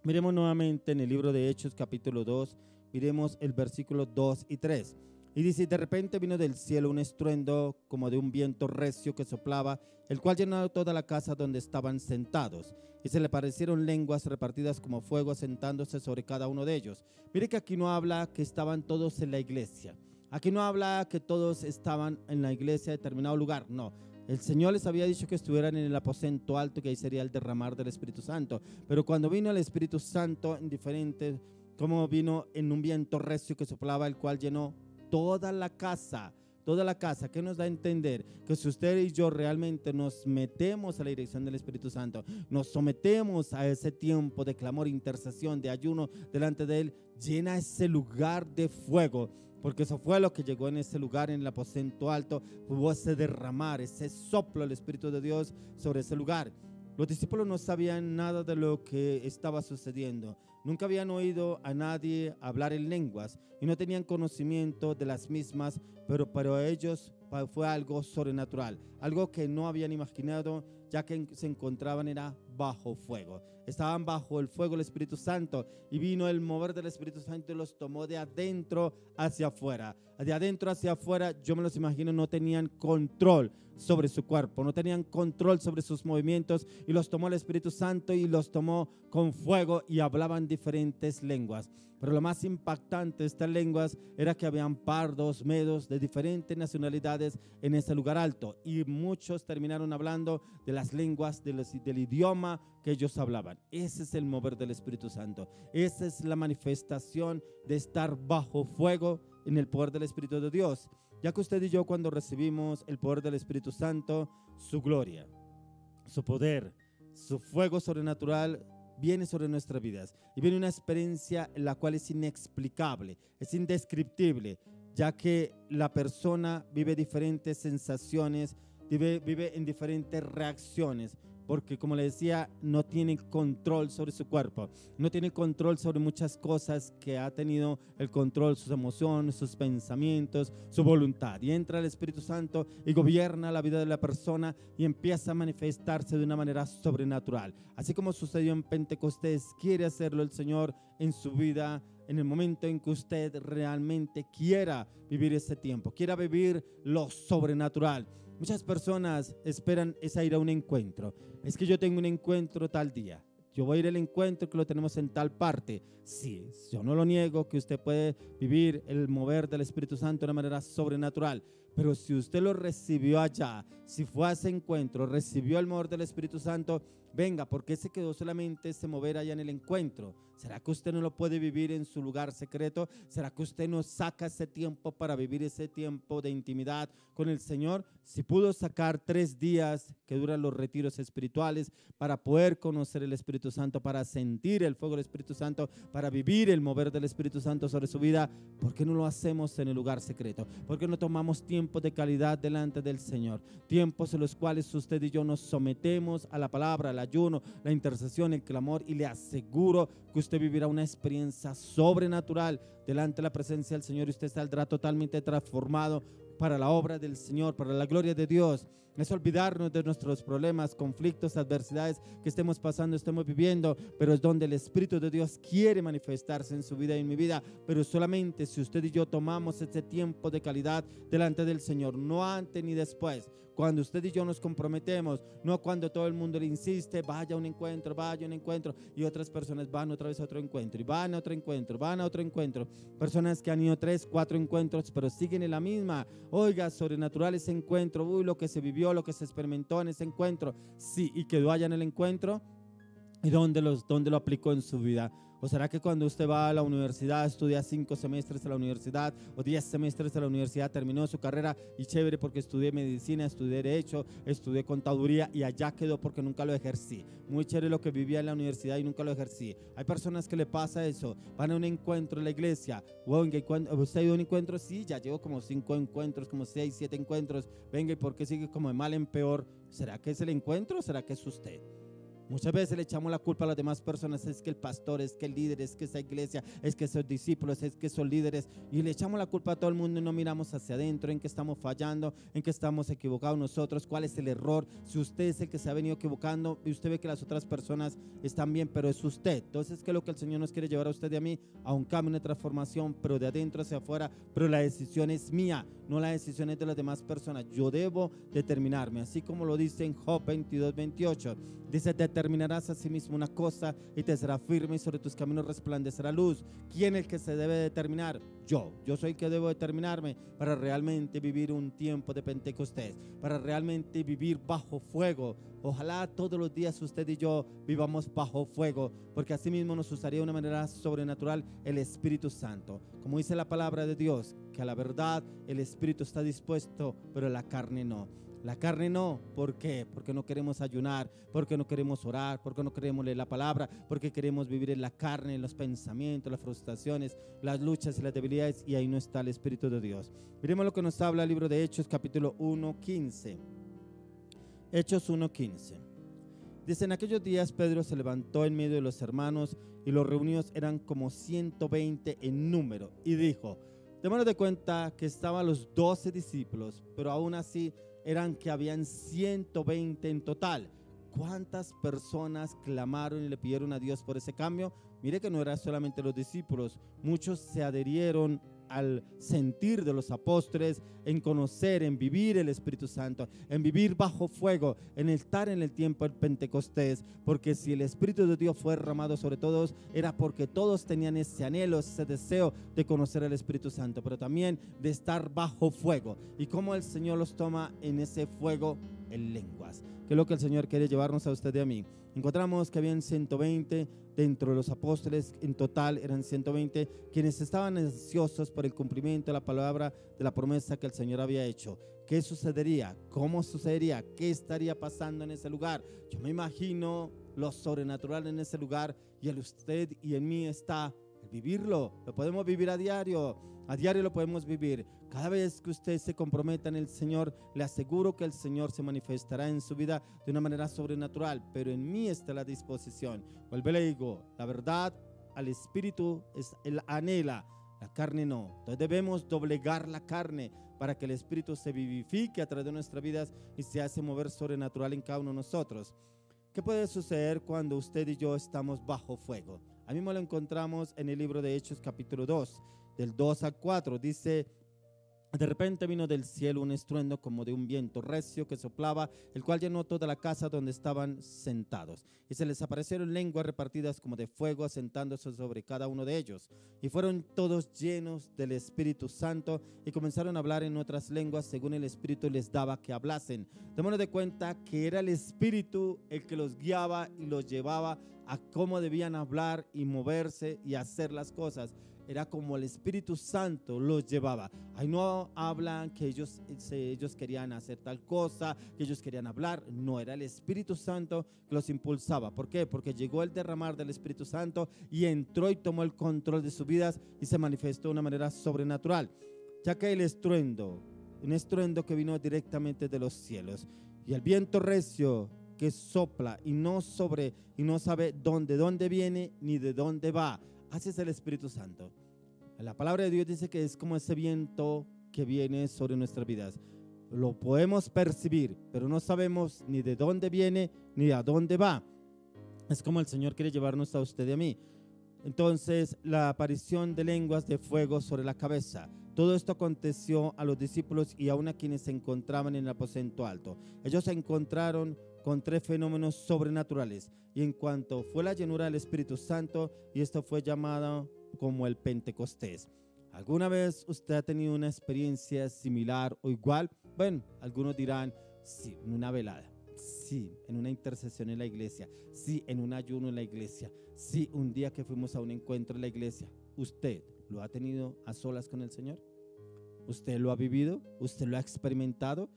Miremos nuevamente en el libro de Hechos capítulo 2, miremos el versículo 2 y 3. Y dice: de repente vino del cielo un estruendo como de un viento recio que soplaba, el cual llenó toda la casa donde estaban sentados. Y se le parecieron lenguas repartidas como fuego, sentándose sobre cada uno de ellos. Mire que aquí no habla que estaban todos en la iglesia. Aquí no habla que todos estaban en la iglesia de determinado lugar, no. El Señor les había dicho que estuvieran en el aposento alto, que ahí sería el derramar del Espíritu Santo. Pero cuando vino el Espíritu Santo, indiferente, como vino en un viento recio que soplaba, el cual llenó toda la casa. Toda la casa, que nos da a entender que si usted y yo realmente nos metemos a la dirección del Espíritu Santo, nos sometemos a ese tiempo de clamor, intercesión, de ayuno delante de Él, llena ese lugar de fuego. Porque eso fue lo que llegó en ese lugar, en el aposento alto. Hubo ese derramar, ese soplo del Espíritu de Dios sobre ese lugar. Los discípulos no sabían nada de lo que estaba sucediendo. Nunca habían oído a nadie hablar en lenguas y no tenían conocimiento de las mismas, pero para ellos fue algo sobrenatural, algo que no habían imaginado, ya que se encontraban era bajo fuego. Estaban bajo el fuego del Espíritu Santo, y vino el mover del Espíritu Santo y los tomó de adentro hacia afuera. De adentro hacia afuera, yo me los imagino, no tenían control sobre su cuerpo, no tenían control sobre sus movimientos, y los tomó el Espíritu Santo y los tomó con fuego, y hablaban diferentes lenguas. Pero lo más impactante de estas lenguas era que habían pardos, medos, de diferentes nacionalidades en ese lugar alto, y muchos terminaron hablando de las lenguas del idioma que ellos hablaban. Ese es el mover del Espíritu Santo. Esa es la manifestación de estar bajo fuego en el poder del Espíritu de Dios. Ya que usted y yo, cuando recibimos el poder del Espíritu Santo, su gloria, su poder, su fuego sobrenatural viene sobre nuestras vidas, y viene una experiencia en la cual es inexplicable, es indescriptible, ya que la persona vive diferentes sensaciones, vive en diferentes reacciones. porque como le decía, no tiene control sobre su cuerpo, no tiene control sobre muchas cosas que ha tenido el control, sus emociones, sus pensamientos, su voluntad. Y entra el Espíritu Santo y gobierna la vida de la persona y empieza a manifestarse de una manera sobrenatural. Así como sucedió en Pentecostés, quiere hacerlo el Señor en su vida, en el momento en que usted realmente quiera vivir ese tiempo, quiera vivir lo sobrenatural. Muchas personas esperan es a ir a un encuentro. Es que yo tengo un encuentro tal día. Yo voy a ir al encuentro que lo tenemos en tal parte. Sí, yo no lo niego que usted puede vivir el mover del Espíritu Santo de una manera sobrenatural. Pero si usted lo recibió allá, si fue a ese encuentro, recibió el mover del Espíritu Santo, venga, ¿por qué se quedó solamente ese mover allá en el encuentro? ¿Será que usted no lo puede vivir en su lugar secreto? ¿Será que usted no saca ese tiempo para vivir ese tiempo de intimidad con el Señor? Si pudo sacar 3 días que duran los retiros espirituales para poder conocer el Espíritu Santo, para sentir el fuego del Espíritu Santo, para vivir el mover del Espíritu Santo sobre su vida, ¿por qué no lo hacemos en el lugar secreto? ¿Por qué no tomamos tiempos de calidad delante del Señor? Tiempos en los cuales usted y yo nos sometemos a la palabra, al ayuno, la intercesión, el clamor, y le aseguro que usted vivirá una experiencia sobrenatural delante de la presencia del Señor y usted saldrá totalmente transformado para la obra del Señor, para la gloria de Dios. Es olvidarnos de nuestros problemas, conflictos, adversidades que estemos pasando, estemos viviendo, pero es donde el Espíritu de Dios quiere manifestarse en su vida y en mi vida, pero solamente si usted y yo tomamos ese tiempo de calidad delante del Señor, no antes ni después. Cuando usted y yo nos comprometemos, no cuando todo el mundo le insiste, vaya a un encuentro, y otras personas van otra vez a otro encuentro, y van a otro encuentro, van a otro encuentro. Personas que han ido 3, 4 encuentros, pero siguen en la misma. Oiga, sobrenatural ese encuentro, uy, lo que se vivió, lo que se experimentó en ese encuentro, sí, y quedó allá en el encuentro, ¿y dónde lo aplicó en su vida? ¿O será que cuando usted va a la universidad, estudia 5 semestres a la universidad o 10 semestres a la universidad, terminó su carrera y chévere porque estudié medicina, estudié derecho, estudié contaduría y allá quedó porque nunca lo ejercí? Muy chévere lo que vivía en la universidad y nunca lo ejercí. Hay personas que le pasa eso, van a un encuentro en la iglesia. Wow, ¿usted ha ido a un encuentro? Sí, ya llevo como 5 encuentros, como 6, 7 encuentros. Venga, ¿y por qué sigue como de mal en peor? ¿Será que es el encuentro o será que es usted? Muchas veces le echamos la culpa a las demás personas, es que el pastor, es que el líder, es que esa iglesia, es que esos discípulos, es que son líderes, y le echamos la culpa a todo el mundo y no miramos hacia adentro, en qué estamos fallando, en qué estamos equivocados nosotros, cuál es el error. Si usted es el que se ha venido equivocando y usted ve que las otras personas están bien, pero es usted, entonces ¿qué es lo que el Señor nos quiere llevar a usted y a mí? A un cambio, una transformación, pero de adentro hacia afuera, pero la decisión es mía, no la decisión es de las demás personas. Yo debo determinarme, así como lo dice en Job 22:28, dice: determinarás a sí mismo una cosa y te será firme y sobre tus caminos resplandecerá luz. ¿Quién es el que se debe determinar? Yo soy el que debo determinarme para realmente vivir un tiempo de Pentecostés, para realmente vivir bajo fuego. Ojalá todos los días usted y yo vivamos bajo fuego, porque así mismo nos usaría de una manera sobrenatural el Espíritu Santo. Como dice la palabra de Dios, que a la verdad el Espíritu está dispuesto, pero la carne no. La carne no, ¿por qué? Porque no queremos ayunar, porque no queremos orar, porque no queremos leer la palabra, porque queremos vivir en la carne, en los pensamientos, las frustraciones, las luchas y las debilidades, y ahí no está el Espíritu de Dios. Miremos lo que nos habla el libro de Hechos, capítulo 1:15. Hechos 1:15. Dice: en aquellos días Pedro se levantó en medio de los hermanos, y los reunidos eran como 120 en número, y dijo: démonos de cuenta que estaban los 12 discípulos, pero aún así eran que habían 120 en total. ¿Cuántas personas clamaron y le pidieron a Dios por ese cambio? Mire que no eran solamente los discípulos, muchos se adherieron al sentir de los apóstoles, en conocer, en vivir el Espíritu Santo, en vivir bajo fuego, en estar en el tiempo del Pentecostés, porque si el Espíritu de Dios fue derramado sobre todos, era porque todos tenían ese anhelo, ese deseo de conocer al Espíritu Santo, pero también de estar bajo fuego. Y cómo el Señor los toma en ese fuego, en lenguas, que es lo que el Señor quiere llevarnos a usted y a mí. Encontramos que habían 120 dentro de los apóstoles, en total eran 120 quienes estaban ansiosos por el cumplimiento de la palabra, de la promesa que el Señor había hecho. ¿Qué sucedería? ¿Cómo sucedería? ¿Qué estaría pasando en ese lugar? Yo me imagino lo sobrenatural en ese lugar, y en usted y en mí está el vivirlo, lo podemos vivir a diario lo podemos vivir. Cada vez que usted se comprometa en el Señor, le aseguro que el Señor se manifestará en su vida de una manera sobrenatural, pero en mí está la disposición. Vuelve, le digo, la verdad al espíritu él anhela, la carne no. Entonces debemos doblegar la carne para que el espíritu se vivifique a través de nuestras vidas y se hace mover sobrenatural en cada uno de nosotros. ¿Qué puede suceder cuando usted y yo estamos bajo fuego? A mí me lo encontramos en el libro de Hechos capítulo 2, del 2 al 4. Dice: de repente vino del cielo un estruendo como de un viento recio que soplaba, el cual llenó toda la casa donde estaban sentados. Y se les aparecieron lenguas repartidas como de fuego, asentándose sobre cada uno de ellos. Y fueron todos llenos del Espíritu Santo y comenzaron a hablar en otras lenguas según el Espíritu les daba que hablasen. Démonos de cuenta que era el Espíritu el que los guiaba y los llevaba a cómo debían hablar y moverse y hacer las cosas. Era como el Espíritu Santo los llevaba. Ahí no hablan que ellos querían hacer tal cosa, que ellos querían hablar. No, era el Espíritu Santo que los impulsaba. ¿Por qué? Porque llegó el derramar del Espíritu Santo y entró y tomó el control de sus vidas y se manifestó de una manera sobrenatural. Ya que el estruendo, un estruendo que vino directamente de los cielos, y el viento recio que sopla y no sabe dónde viene ni de dónde va. Así es el Espíritu Santo. La palabra de Dios dice que es como ese viento que viene sobre nuestras vidas. Lo podemos percibir, pero no sabemos ni de dónde viene ni a dónde va. Es como el Señor quiere llevarnos a usted y a mí. Entonces, la aparición de lenguas de fuego sobre la cabeza. Todo esto aconteció a los discípulos y aún a quienes se encontraban en el aposento alto. Ellos se encontraron con 3 fenómenos sobrenaturales, y en cuanto fue la llenura del Espíritu Santo, y esto fue llamado como el Pentecostés. ¿Alguna vez usted ha tenido una experiencia similar o igual? Bueno, algunos dirán, sí, en una velada, sí, en una intercesión en la iglesia, sí, en un ayuno en la iglesia, sí, un día que fuimos a un encuentro en la iglesia. ¿Usted lo ha tenido a solas con el Señor? ¿Usted lo ha vivido? ¿Usted lo ha experimentado?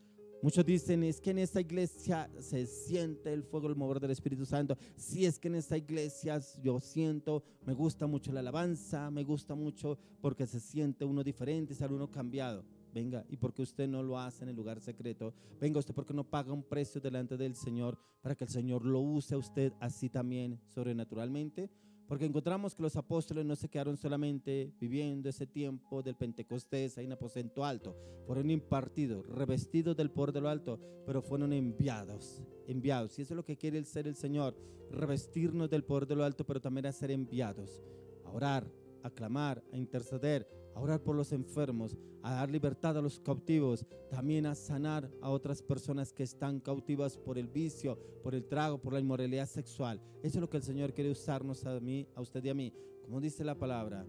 Muchos dicen, es que en esta iglesia se siente el fuego, el mover del Espíritu Santo. Sí, es que en esta iglesia yo siento, me gusta mucho la alabanza, me gusta mucho porque se siente uno diferente, sale uno cambiado. Venga, ¿y por qué usted no lo hace en el lugar secreto? Venga, ¿usted por qué no paga un precio delante del Señor para que el Señor lo use a usted así también sobrenaturalmente? Porque encontramos que los apóstoles no se quedaron solamente viviendo ese tiempo del Pentecostés ahí en aposento alto. Fueron impartidos, revestidos del poder de lo alto, pero fueron enviados. Y eso es lo que quiere ser el Señor, revestirnos del poder de lo alto, pero también a ser enviados, a orar, a clamar, a interceder, a orar por los enfermos, a dar libertad a los cautivos, también a sanar a otras personas que están cautivas por el vicio, por el trago, por la inmoralidad sexual. Eso es lo que el Señor quiere usarnos a mí, a usted y a mí. Como dice la palabra,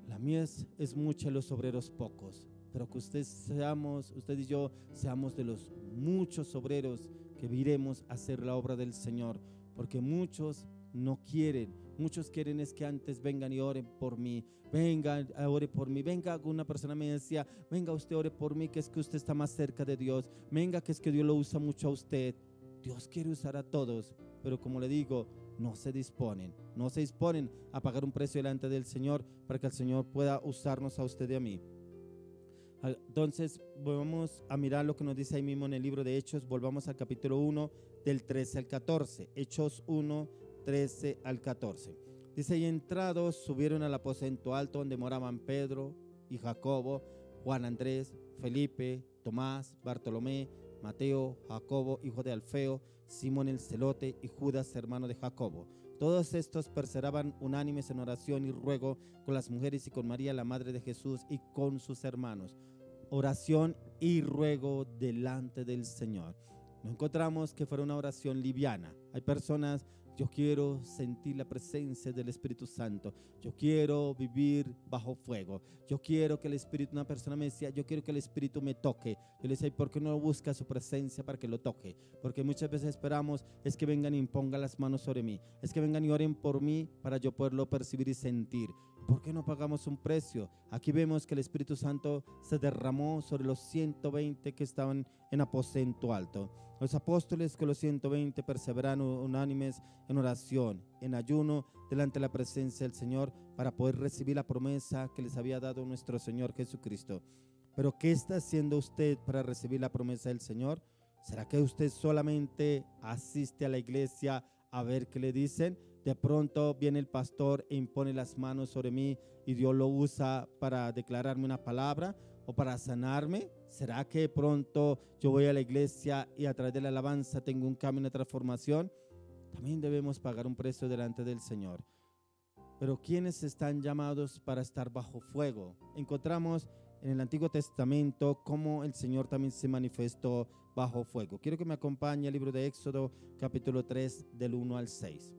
la mies es mucha y los obreros pocos, pero que usted y yo seamos de los muchos obreros que iremos a hacer la obra del Señor, porque muchos no quieren. Muchos quieren es que antes vengan y oren por mí. Vengan, ore por mí. Venga, una persona me decía, venga usted ore por mí, que es que usted está más cerca de Dios. Venga, que es que Dios lo usa mucho a usted. Dios quiere usar a todos, pero como le digo, no se disponen a pagar un precio delante del Señor para que el Señor pueda usarnos a usted y a mí. Entonces, vamos a mirar lo que nos dice ahí mismo en el libro de Hechos. Volvamos al capítulo 1, del 13 al 14. Hechos 1, 13 al 14. Dice: y entrados subieron al aposento alto donde moraban Pedro y Jacobo, Juan, Andrés, Felipe, Tomás, Bartolomé, Mateo, Jacobo, hijo de Alfeo, Simón el celote y Judas, hermano de Jacobo. Todos estos perseveraban unánimes en oración y ruego con las mujeres y con María, la madre de Jesús, y con sus hermanos. Oración y ruego delante del Señor. No encontramos que fuera una oración liviana. Hay personas, yo quiero sentir la presencia del Espíritu Santo, yo quiero vivir bajo fuego, yo quiero que el Espíritu, una persona me decía, yo quiero que el Espíritu me toque. Yo le decía, ¿por qué no busca su presencia para que lo toque? Porque muchas veces esperamos es que vengan y impongan las manos sobre mí, es que vengan y oren por mí para yo poderlo percibir y sentir. ¿Por qué no pagamos un precio? Aquí vemos que el Espíritu Santo se derramó sobre los 120 que estaban en aposento alto. Los apóstoles con los 120 perseveraron unánimes en oración, en ayuno, delante de la presencia del Señor, para poder recibir la promesa que les había dado nuestro Señor Jesucristo. Pero ¿qué está haciendo usted para recibir la promesa del Señor? ¿Será que usted solamente asiste a la iglesia a ver qué le dicen? De pronto viene el pastor e impone las manos sobre mí y Dios lo usa para declararme una palabra o para sanarme. ¿Será que de pronto yo voy a la iglesia y a través de la alabanza tengo un cambio, una transformación? También debemos pagar un precio delante del Señor. Pero ¿quiénes están llamados para estar bajo fuego? Encontramos en el Antiguo Testamento cómo el Señor también se manifestó bajo fuego. Quiero que me acompañe al libro de Éxodo, capítulo 3, del 1 al 6.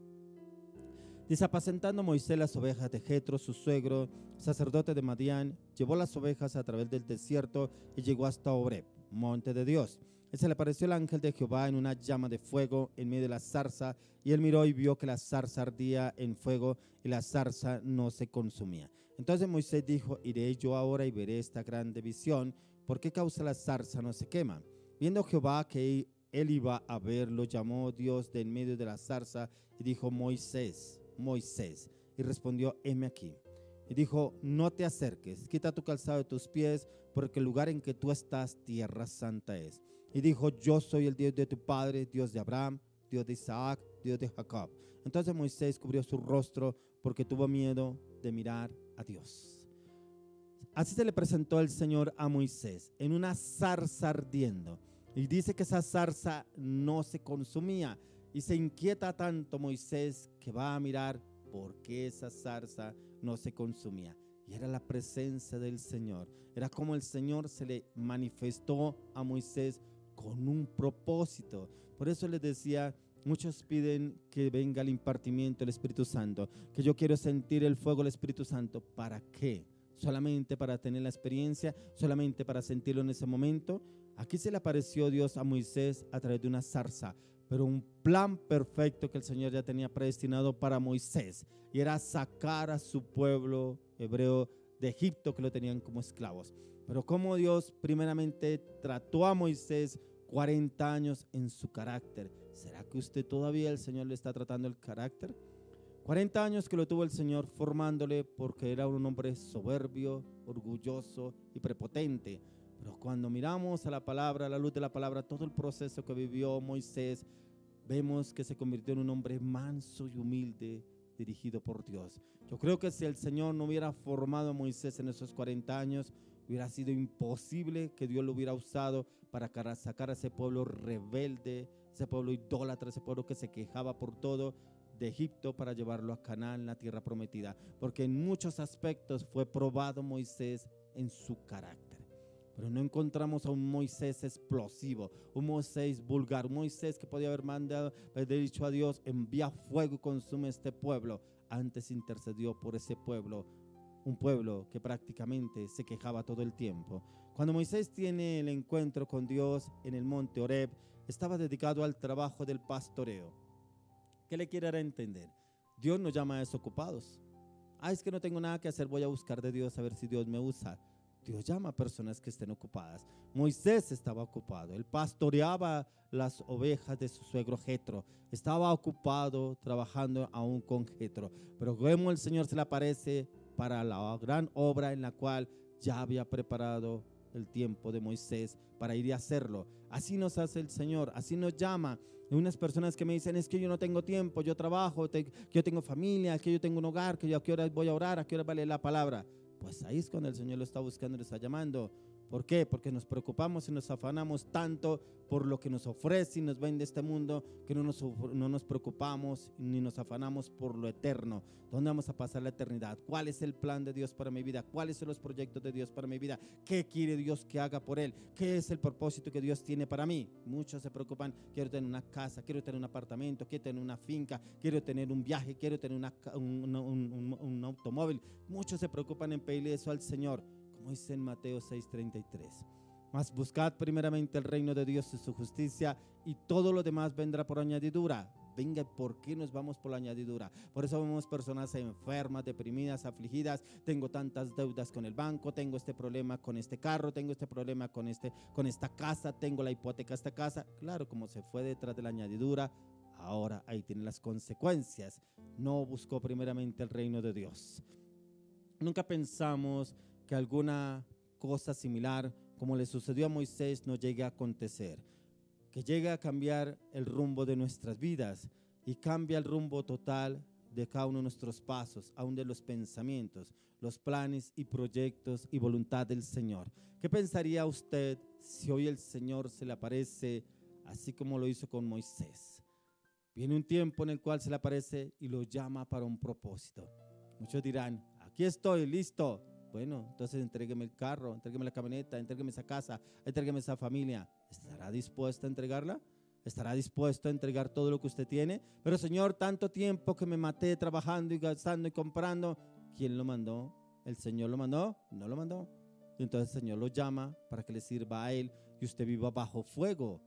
Dice: apacentando Moisés las ovejas de Jetro, su suegro, sacerdote de Madián, llevó las ovejas a través del desierto y llegó hasta Horeb, monte de Dios. Y se le apareció el ángel de Jehová en una llama de fuego en medio de la zarza, y él miró y vio que la zarza ardía en fuego y la zarza no se consumía. Entonces Moisés dijo: iré yo ahora y veré esta grande visión, ¿por qué causa la zarza no se quema? Viendo Jehová que él iba a verlo, llamó Dios de en medio de la zarza y dijo: Moisés, Moisés. Y respondió: heme aquí. Y dijo: no te acerques, quita tu calzado de tus pies, porque el lugar en que tú estás, tierra santa es. Y dijo: yo soy el Dios de tu padre, Dios de Abraham, Dios de Isaac, Dios de Jacob. Entonces Moisés cubrió su rostro porque tuvo miedo de mirar a Dios. Así se le presentó el Señor a Moisés en una zarza ardiendo. Y dice que esa zarza no se consumía. Y se inquieta tanto Moisés que va a mirar por qué esa zarza no se consumía. Y era la presencia del Señor. Era como el Señor se le manifestó a Moisés con un propósito. Por eso les decía, muchos piden que venga el impartimiento del Espíritu Santo, que yo quiero sentir el fuego del Espíritu Santo. ¿Para qué? ¿Solamente para tener la experiencia? ¿Solamente para sentirlo en ese momento? Aquí se le apareció Dios a Moisés a través de una zarza, pero un plan perfecto que el Señor ya tenía predestinado para Moisés, y era sacar a su pueblo hebreo de Egipto, que lo tenían como esclavos. Pero como Dios primeramente trató a Moisés 40 años en su carácter, ¿será que usted todavía el Señor le está tratando el carácter? 40 años que lo tuvo el Señor formándole, porque era un hombre soberbio, orgulloso y prepotente. Pero cuando miramos a la palabra, a la luz de la palabra, todo el proceso que vivió Moisés, vemos que se convirtió en un hombre manso y humilde, dirigido por Dios. Yo creo que si el Señor no hubiera formado a Moisés en esos 40 años, hubiera sido imposible que Dios lo hubiera usado para sacar a ese pueblo rebelde, ese pueblo idólatra, ese pueblo que se quejaba por todo, de Egipto, para llevarlo a Canaán, la tierra prometida. Porque en muchos aspectos fue probado Moisés en su carácter. Pero no encontramos a un Moisés explosivo, un Moisés vulgar, un Moisés que podía haber dicho a Dios: envía fuego y consume este pueblo. Antes intercedió por ese pueblo, un pueblo que prácticamente se quejaba todo el tiempo. Cuando Moisés tiene el encuentro con Dios en el monte Horeb, estaba dedicado al trabajo del pastoreo. ¿Qué le quiere dar a entender? Dios nos llama a desocupados. Es que no tengo nada que hacer, voy a buscar de Dios a ver si Dios me usa. Dios llama a personas que estén ocupadas. Moisés estaba ocupado, él pastoreaba las ovejas de su suegro Jetro, estaba ocupado trabajando aún con Jetro, pero como el Señor se le aparece para la gran obra en la cual ya había preparado el tiempo de Moisés para ir y hacerlo. Así nos hace el Señor, así nos llama. Hay unas personas que me dicen: es que yo no tengo tiempo, yo trabajo, yo tengo familia, que yo tengo un hogar, que yo a qué hora voy a orar, a qué hora va a leer la palabra. Pues ahí es cuando el Señor lo está buscando y lo está llamando. ¿Por qué? Porque nos preocupamos y nos afanamos tanto por lo que nos ofrece y nos vende este mundo, que no nos preocupamos ni nos afanamos por lo eterno. ¿Dónde vamos a pasar la eternidad? ¿Cuál es el plan de Dios para mi vida? ¿Cuáles son los proyectos de Dios para mi vida? ¿Qué quiere Dios que haga por Él? ¿Qué es el propósito que Dios tiene para mí? Muchos se preocupan: quiero tener una casa, quiero tener un apartamento, quiero tener una finca, quiero tener un viaje, quiero tener un automóvil. Muchos se preocupan en pedirle eso al Señor. Como dice en Mateo 6:33, mas buscad primeramente el reino de Dios y su justicia, y todo lo demás vendrá por añadidura. venga, ¿por qué nos vamos por la añadidura? Por eso vemos personas enfermas, deprimidas, afligidas. Tengo tantas deudas con el banco, tengo este problema con este carro, tengo este problema con esta casa, tengo la hipoteca de esta casa. Claro, como se fue detrás de la añadidura, ahora ahí tiene las consecuencias. No buscó primeramente el reino de Dios. Nunca pensamos que alguna cosa similar como le sucedió a Moisés no llegue a acontecer, que llegue a cambiar el rumbo de nuestras vidas y cambia el rumbo total de cada uno de nuestros pasos, aún de los pensamientos, los planes y proyectos y voluntad del Señor. ¿Qué pensaría usted si hoy el Señor se le aparece así como lo hizo con Moisés? Viene un tiempo en el cual se le aparece y lo llama para un propósito. Muchos dirán, aquí estoy, listo. Bueno, entonces entrégueme el carro, entrégueme la camioneta, entrégueme esa casa, entrégueme esa familia. ¿Estará dispuesto a entregarla? ¿Estará dispuesto a entregar todo lo que usted tiene? Pero Señor, tanto tiempo que me maté trabajando y gastando y comprando. ¿Quién lo mandó? ¿El Señor lo mandó? No lo mandó. Entonces el Señor lo llama para que le sirva a Él y usted viva bajo fuego.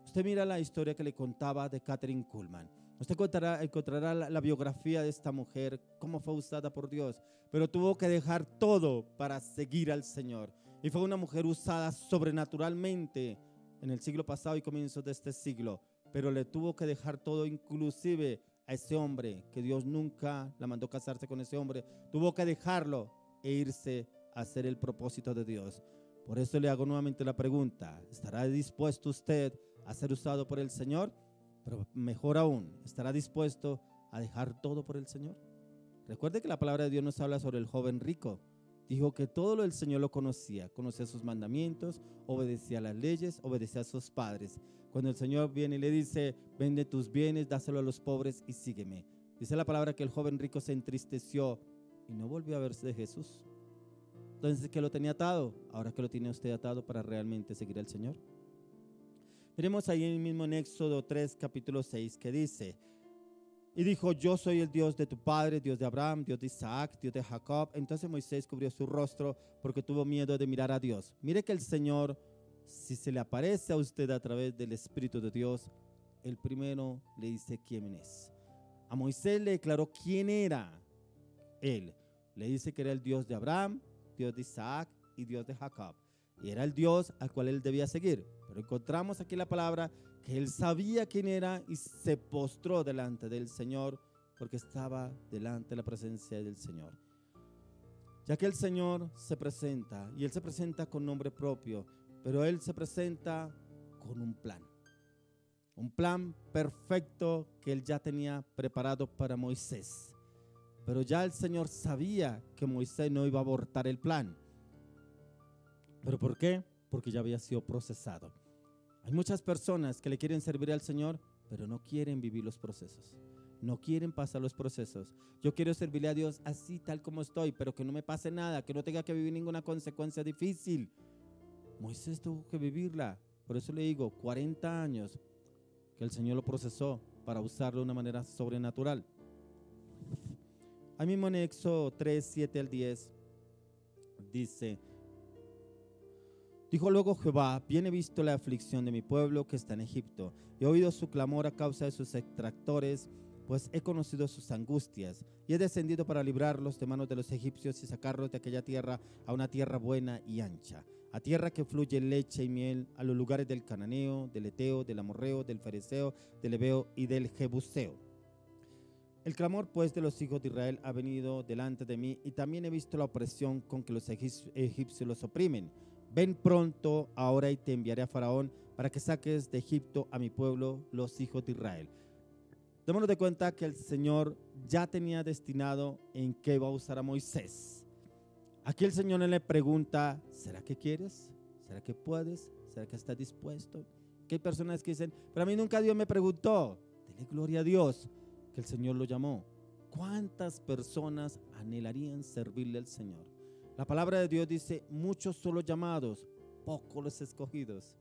Usted mira la historia que le contaba de Kathryn Kuhlman. Usted encontrará la biografía de esta mujer, cómo fue usada por Dios, pero tuvo que dejar todo para seguir al Señor. Y fue una mujer usada sobrenaturalmente en el siglo pasado y comienzos de este siglo, pero le tuvo que dejar todo, inclusive a ese hombre, que Dios nunca la mandó casarse con ese hombre, tuvo que dejarlo e irse a hacer el propósito de Dios. Por eso le hago nuevamente la pregunta, ¿estará dispuesto usted a ser usado por el Señor? Pero mejor aún, ¿estará dispuesto a dejar todo por el Señor? Recuerde que la palabra de Dios nos habla sobre el joven rico. Dijo que todo lo del Señor lo conocía sus mandamientos, obedecía a las leyes, obedecía a sus padres. Cuando el Señor viene y le dice, vende tus bienes, dáselo a los pobres y sígueme. Dice la palabra que el joven rico se entristeció y no volvió a verse de Jesús. Entonces, ¿qué lo tenía atado? Ahora que lo tiene usted atado para realmente seguir al Señor. Miremos ahí mismo en Éxodo 3, capítulo 6, que dice, y dijo, yo soy el Dios de tu padre, Dios de Abraham, Dios de Isaac, Dios de Jacob. Entonces Moisés cubrió su rostro porque tuvo miedo de mirar a Dios. Mire que el Señor, si se le aparece a usted a través del Espíritu de Dios, el primero le dice quién es. A Moisés le declaró quién era él. Le dice que era el Dios de Abraham, Dios de Isaac y Dios de Jacob. Y era el Dios al cual él debía seguir. Pero encontramos aquí la palabra que él sabía quién era y se postró delante del Señor porque estaba delante de la presencia del Señor. Ya que el Señor se presenta y él se presenta con nombre propio, pero él se presenta con un plan perfecto que él ya tenía preparado para Moisés. Pero ya el Señor sabía que Moisés no iba a abortar el plan. ¿Pero por qué? Porque ya había sido procesado. Hay muchas personas que le quieren servir al Señor, pero no quieren vivir los procesos. No quieren pasar los procesos. Yo quiero servirle a Dios así tal como estoy, pero que no me pase nada, que no tenga que vivir ninguna consecuencia difícil. Moisés tuvo que vivirla. Por eso le digo, 40 años que el Señor lo procesó para usarlo de una manera sobrenatural. Ahí mismo en Éxodo 3, 7 al 10 dice, dijo luego Jehová, bien he visto la aflicción de mi pueblo que está en Egipto. He oído su clamor a causa de sus extractores, pues he conocido sus angustias. Y he descendido para librarlos de manos de los egipcios y sacarlos de aquella tierra a una tierra buena y ancha, a tierra que fluye leche y miel, a los lugares del cananeo, del eteo, del amorreo, del fereceo, del heveo y del jebuseo. El clamor pues de los hijos de Israel ha venido delante de mí, y también he visto la opresión con que los egipcios los oprimen. Ven pronto ahora y te enviaré a Faraón para que saques de Egipto a mi pueblo, los hijos de Israel. Démonos de cuenta que el Señor ya tenía destinado en qué iba a usar a Moisés. Aquí el Señor le pregunta, ¿será que quieres? ¿Será que puedes? ¿Será que estás dispuesto? Que hay personas que dicen, pero a mí nunca Dios me preguntó. Dele gloria a Dios que el Señor lo llamó. ¿Cuántas personas anhelarían servirle al Señor? La palabra de Dios dice, muchos son los llamados, pocos los escogidos.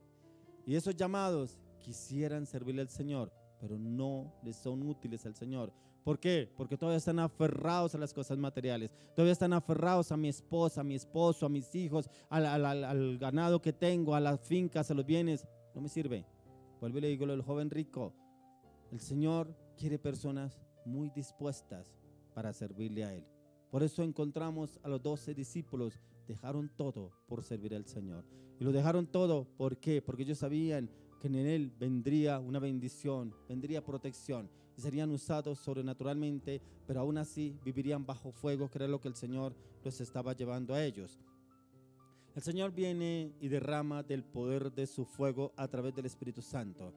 Y esos llamados quisieran servirle al Señor, pero no les son útiles al Señor. ¿Por qué? Porque todavía están aferrados a las cosas materiales, todavía están aferrados a mi esposa, a mi esposo, a mis hijos, al ganado que tengo, a las fincas, a los bienes. No me sirve. Vuelvo y le digo lo del joven rico. El Señor quiere personas muy dispuestas para servirle a Él. Por eso encontramos a los 12 discípulos, dejaron todo por servir al Señor. Y lo dejaron todo, ¿por qué? Porque ellos sabían que en Él vendría una bendición, vendría protección, y serían usados sobrenaturalmente, pero aún así vivirían bajo fuego, que era lo que el Señor los estaba llevando a ellos. El Señor viene y derrama del poder de su fuego a través del Espíritu Santo.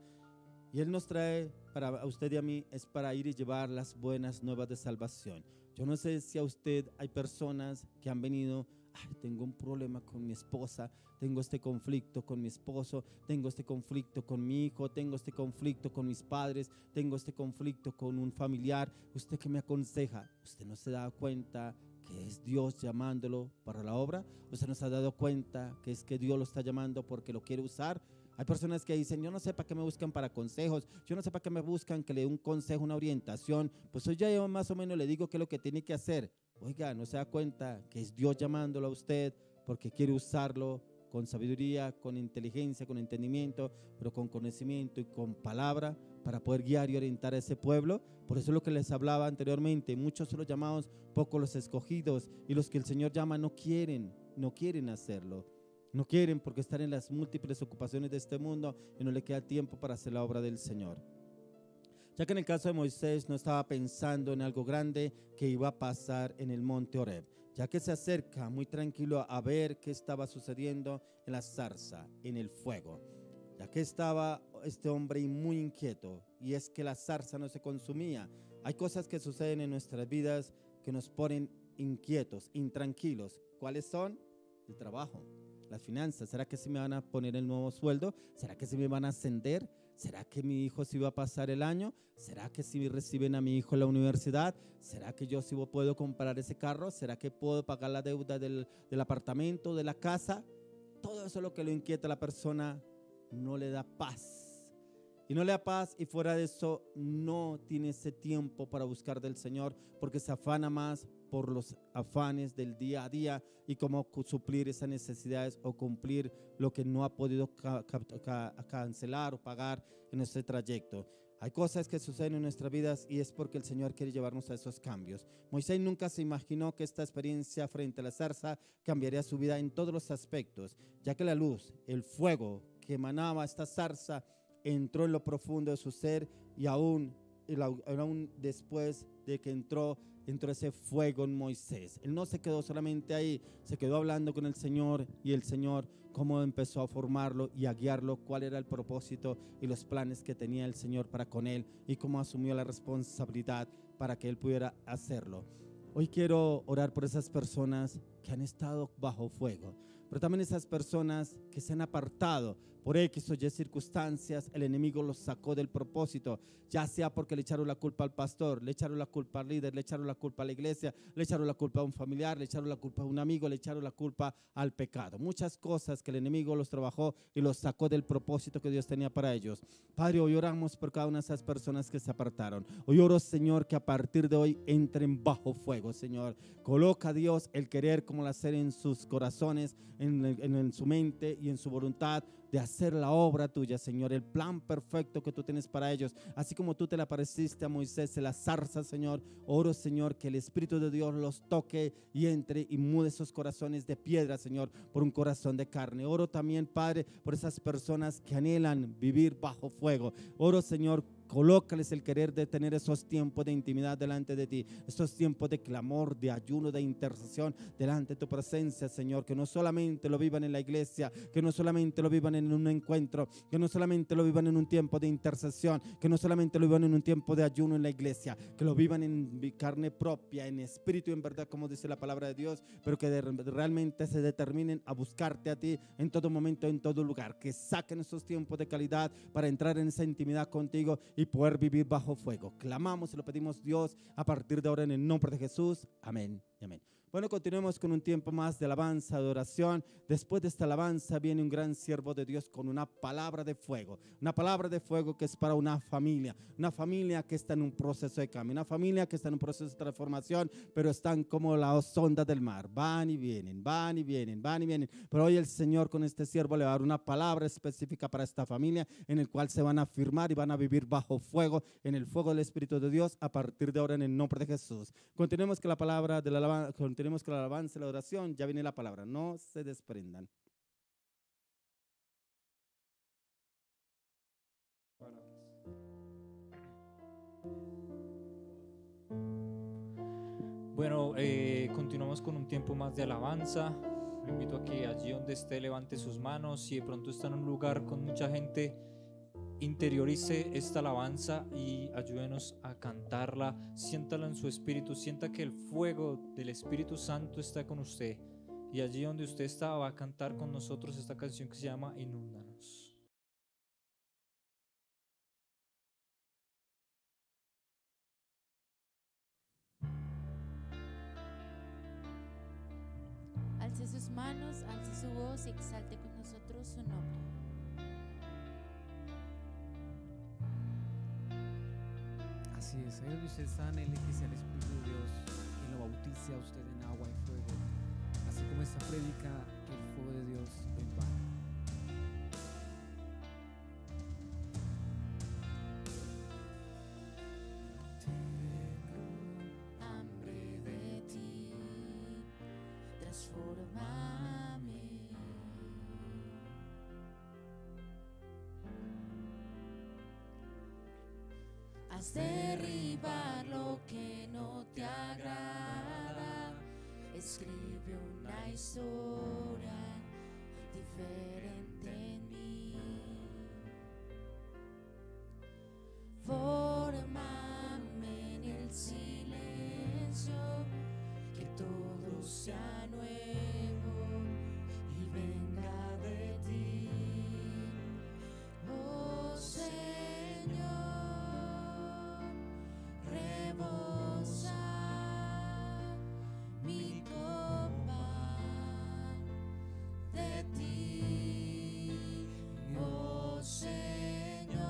Y Él nos trae, para usted y a mí, es para ir y llevar las buenas nuevas de salvación. Yo no sé si a usted hay personas que han venido, tengo un problema con mi esposa, tengo este conflicto con mi esposo, tengo este conflicto con mi hijo, tengo este conflicto con mis padres, tengo este conflicto con un familiar. ¿Usted qué me aconseja? ¿Usted no se da cuenta que es Dios llamándolo para la obra? ¿Usted no se ha dado cuenta que es que Dios lo está llamando porque lo quiere usar? Hay personas que dicen, yo no sé para qué me buscan para consejos, yo no sé para qué me buscan que le dé un consejo, una orientación, pues hoy ya yo más o menos le digo qué es lo que tiene que hacer. Oiga, no se da cuenta que es Dios llamándolo a usted porque quiere usarlo con sabiduría, con inteligencia, con entendimiento, pero con conocimiento y con palabra para poder guiar y orientar a ese pueblo. Por eso es lo que les hablaba anteriormente, muchos son los llamados, pocos los escogidos, y los que el Señor llama no quieren hacerlo. No quieren porque están en las múltiples ocupaciones de este mundo y no le queda tiempo para hacer la obra del Señor. Ya que en el caso de Moisés no estaba pensando en algo grande que iba a pasar en el monte Horeb, ya que se acerca muy tranquilo a ver qué estaba sucediendo en la zarza, en el fuego, ya que estaba este hombre muy inquieto, y es que la zarza no se consumía. Hay cosas que suceden en nuestras vidas que nos ponen inquietos, intranquilos. ¿Cuáles son? El trabajo, las finanzas. ¿Será que se me van a poner el nuevo sueldo? ¿Será que se me van a ascender? ¿Será que mi hijo sí va a pasar el año? ¿Será que si reciben a mi hijo en la universidad? ¿Será que yo sí puedo comprar ese carro? ¿Será que puedo pagar la deuda del apartamento, de la casa? Todo eso es lo que lo inquieta a la persona, no le da paz. Y no le da paz, y fuera de eso no tiene ese tiempo para buscar del Señor, porque se afana más por los afanes del día a día y cómo suplir esas necesidades o cumplir lo que no ha podido cancelar o pagar en ese trayecto. Hay cosas que suceden en nuestras vidas y es porque el Señor quiere llevarnos a esos cambios. Moisés nunca se imaginó que esta experiencia frente a la zarza cambiaría su vida en todos los aspectos, ya que la luz, el fuego que emanaba esta zarza entró en lo profundo de su ser, y aún después de que entró ese fuego en Moisés. Él no se quedó solamente ahí, se quedó hablando con el Señor, y el Señor cómo empezó a formarlo y a guiarlo, cuál era el propósito y los planes que tenía el Señor para con él, y cómo asumió la responsabilidad para que él pudiera hacerlo. Hoy quiero orar por esas personas que han estado bajo fuego, pero también esas personas que se han apartado por X o Y circunstancias. El enemigo los sacó del propósito, ya sea porque le echaron la culpa al pastor, le echaron la culpa al líder, le echaron la culpa a la iglesia, le echaron la culpa a un familiar, le echaron la culpa a un amigo, le echaron la culpa al pecado. Muchas cosas que el enemigo los trabajó y los sacó del propósito que Dios tenía para ellos. Padre, hoy oramos por cada una de esas personas que se apartaron. Hoy oro, Señor, que a partir de hoy entren bajo fuego, Señor. Coloca, Dios, el querer como el hacer en sus corazones, en su mente y en su voluntad, de hacer la obra tuya, Señor, el plan perfecto que tú tienes para ellos, así como tú te le apareciste a Moisés en la zarza, Señor. Oro, Señor, que el Espíritu de Dios los toque y entre y mude esos corazones de piedra, Señor, por un corazón de carne. Oro también, Padre, por esas personas que anhelan vivir bajo fuego. Oro, Señor, colócales el querer de tener esos tiempos de intimidad delante de ti, esos tiempos de clamor, de ayuno, de intercesión delante de tu presencia, Señor. Que no solamente lo vivan en la iglesia, que no solamente lo vivan en un encuentro, que no solamente lo vivan en un tiempo de intercesión, que no solamente lo vivan en un tiempo de ayuno en la iglesia, que lo vivan en carne propia, en espíritu y en verdad, como dice la palabra de Dios, pero que realmente se determinen a buscarte a ti en todo momento, en todo lugar. Que saquen esos tiempos de calidad para entrar en esa intimidad contigo y poder vivir bajo fuego. Clamamos y lo pedimos, Dios, a partir de ahora en el nombre de Jesús. Amén y amén. Bueno, continuemos con un tiempo más de alabanza, de oración. Después de esta alabanza viene un gran siervo de Dios con una palabra de fuego que es para una familia que está en un proceso de cambio, una familia que está en un proceso de transformación, pero están como las ondas del mar, van y vienen, van y vienen, van y vienen. Pero hoy el Señor con este siervo le va a dar una palabra específica para esta familia, en el cual se van a afirmar y van a vivir bajo fuego, en el fuego del Espíritu de Dios, a partir de ahora, en el nombre de Jesús. Continuemos con la palabra de la alabanza, continuemos con la alabanza y la oración. Ya viene la palabra, no se desprendan. Bueno, continuamos con un tiempo más de alabanza. Lo invito a que allí donde esté levante sus manos. Si de pronto está en un lugar con mucha gente, interiorice esta alabanza y ayúdenos a cantarla. Siéntala en su espíritu, sienta que el fuego del Espíritu Santo está con usted. Y allí donde usted está va a cantar con nosotros esta canción que se llama Inúndanos. Alce sus manos, alce su voz y exalte con nosotros su nombre. Así es, ahí donde usted está, anhele que sea el Espíritu de Dios quien lo bautice a usted en agua y fuego, así como esta prédica, que el fuego de Dios lo invada. Hambre de ti, transfórmame. Haz derribar lo que no te agrada. Escribe una historia diferente en mí. Fórmame en el silencio, que todo sea nuevo y venga de ti. Oh Señor, rebosa mi copa de ti. Oh Señor,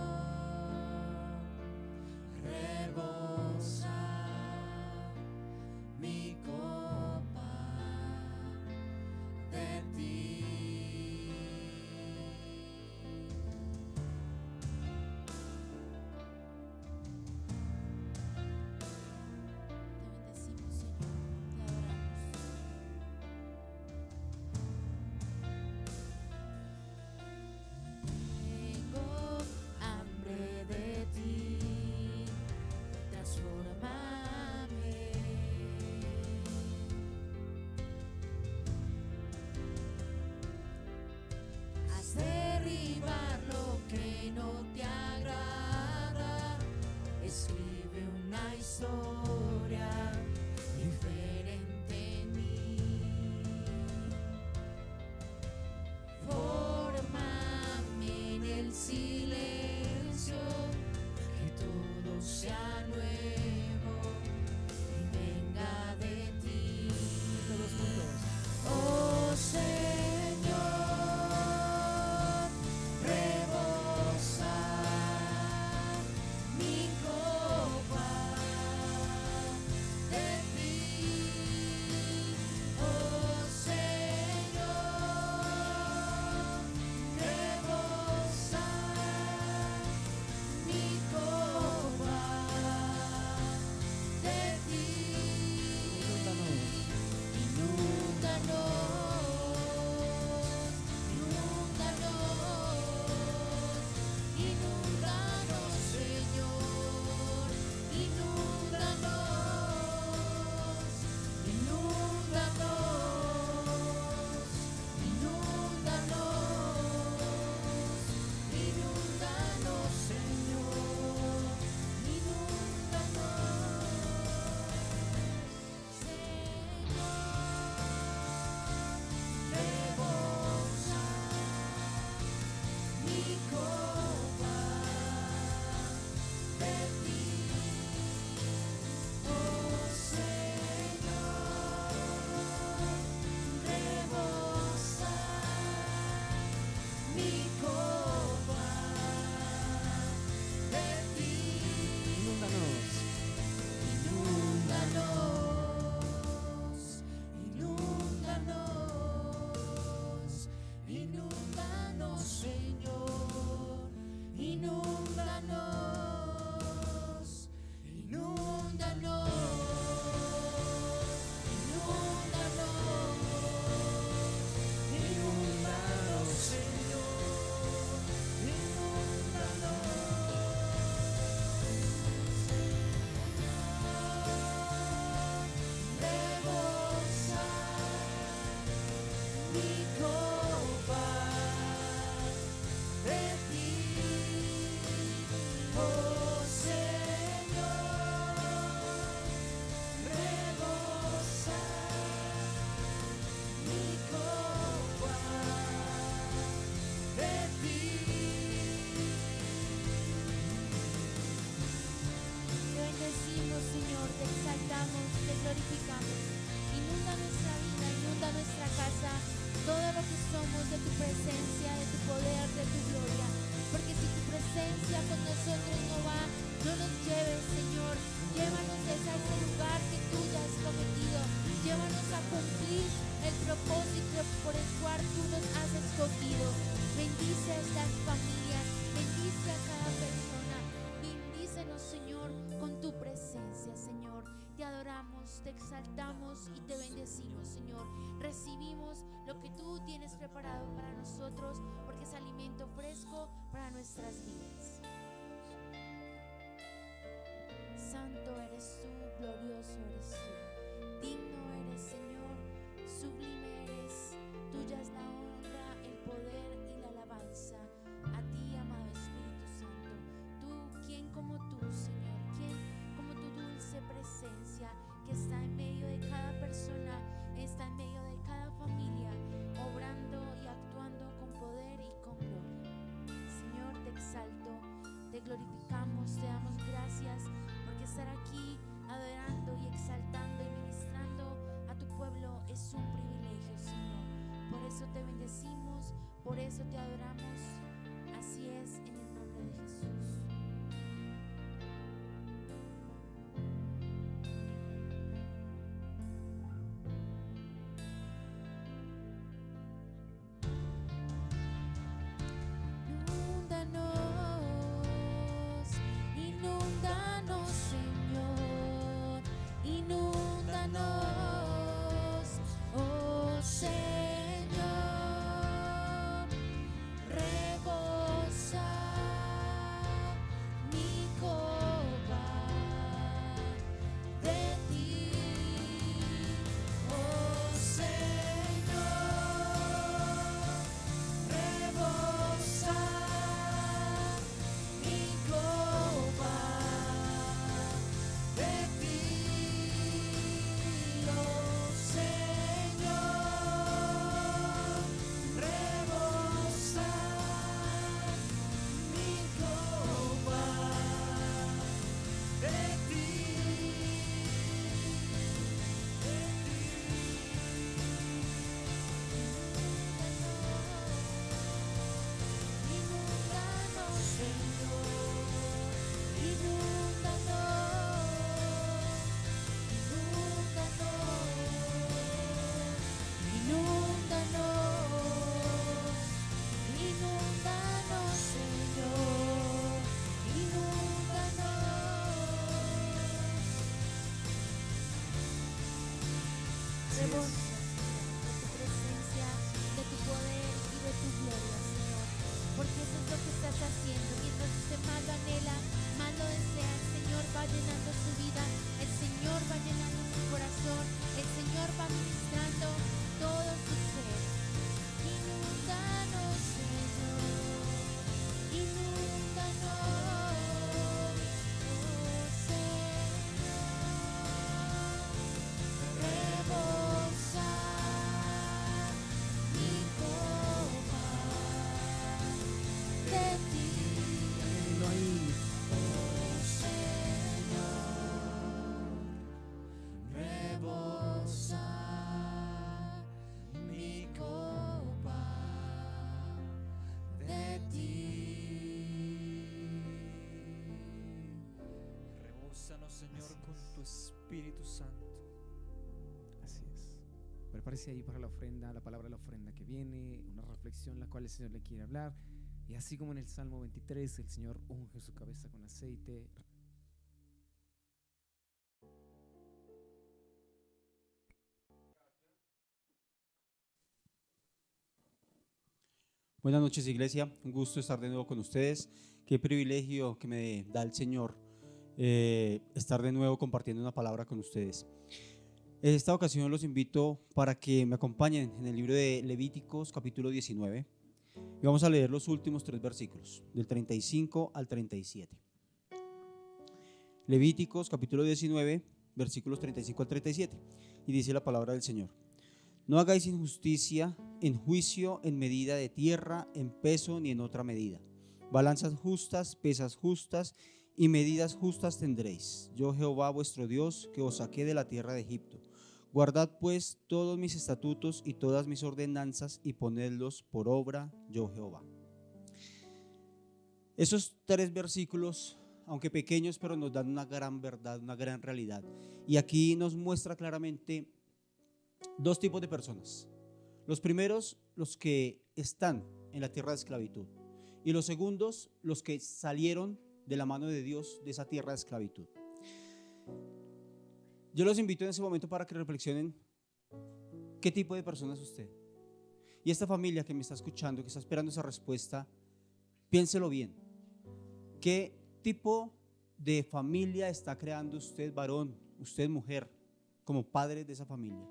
rebosa mi copa de ti. Te bendecimos, Señor, te adoramos. Tengo hambre de ti, transfórmame. Haz derribar lo que no te agrada. Escribe una historia diferente en mí. Fórmame en el silencio, que todo sea nuevo y venga de ti. Todos juntos. Oh Señor, rebosa mi copa de tu presencia, de tu poder, de tu gloria. Porque si tu presencia con nosotros no va, no nos lleves, Señor. Llévanos a ese lugar que tú ya has prometido. Llévanos a cumplir el propósito por el cual tú nos has escogido. Bendice a las familias, bendice a cada persona. Bendícenos, Señor, con tu presencia, Señor. Te adoramos, te exaltamos y te bendecimos, Señor. Recibimos lo que tú tienes preparado para nosotros, porque es alimento fresco para nuestras vidas. Santo eres tú, glorioso eres tú, digno eres, Señor, sublime eres. Tuya es la honra, el poder y la alabanza. A ti, amado Espíritu Santo. Tú, ¿quién como tú, Señor? ¿Quién como tu dulce presencia que está en medio de cada persona, está en medio de cada familia, obrando y actuando con poder y con gloria? Señor, te exalto, te glorificamos, te damos gracias porque estar aquí adorando y exaltando y ministrando a tu pueblo es un privilegio, Señor. Por eso te bendecimos, por eso te adoramos. Así es, en el nombre de Jesús. Inúndanos, Señor, inúndanos, oh Señor, rebosa mi copa de ti, oh Señor, rebosa mi copa de ti, oh Señor, rebosa mi copa de inúndanos, Señor, inúndanos, Señor, inúndanos. De tu presencia, de tu poder y de tu gloria, Señor, porque eso es lo que estás haciendo. Mientras usted más lo anhela, más lo desea, el Señor va llenando su vida, el Señor va llenando su corazón, el Señor va ministrando todo su ser. Inúndanos, Señor, inúndanos, oh Señor, rebosa mi copa de ti, Déjenlo ahí. oh Señor, rebosa mi copa de ti. Rebósanos, Señor, con tu Espíritu Santo. Así es. Prepárese ahí para la ofrenda, la palabra de la ofrenda que viene, una reflexión la cual el Señor le quiere hablar. Y así como en el Salmo 23, el Señor unge su cabeza con aceite. Buenas noches, iglesia. Un gusto estar de nuevo con ustedes. Qué privilegio que me da el Señor estar de nuevo compartiendo una palabra con ustedes. En esta ocasión los invito para que me acompañen en el libro de Levíticos, capítulo 19. Y vamos a leer los últimos 3 versículos, del 35 al 37. Levíticos, capítulo 19, versículos 35 al 37. Y dice la palabra del Señor: No hagáis injusticia en juicio, en medida de tierra, en peso ni en otra medida. Balanzas justas, pesas justas y medidas justas tendréis. Yo Jehová vuestro Dios, que os saqué de la tierra de Egipto. Guardad pues todos mis estatutos y todas mis ordenanzas y ponedlos por obra, yo Jehová. Esos 3 versículos, aunque pequeños, pero nos dan una gran verdad, una gran realidad. Y aquí nos muestra claramente 2 tipos de personas. Los primeros, los que están en la tierra de esclavitud. Y los segundos, los que salieron de la mano de Dios de esa tierra de esclavitud. Yo los invito en ese momento para que reflexionen qué tipo de persona es usted. Y esta familia que me está escuchando, que está esperando esa respuesta, piénselo bien. ¿Qué tipo de familia está creando usted, varón, usted, mujer, como padre de esa familia?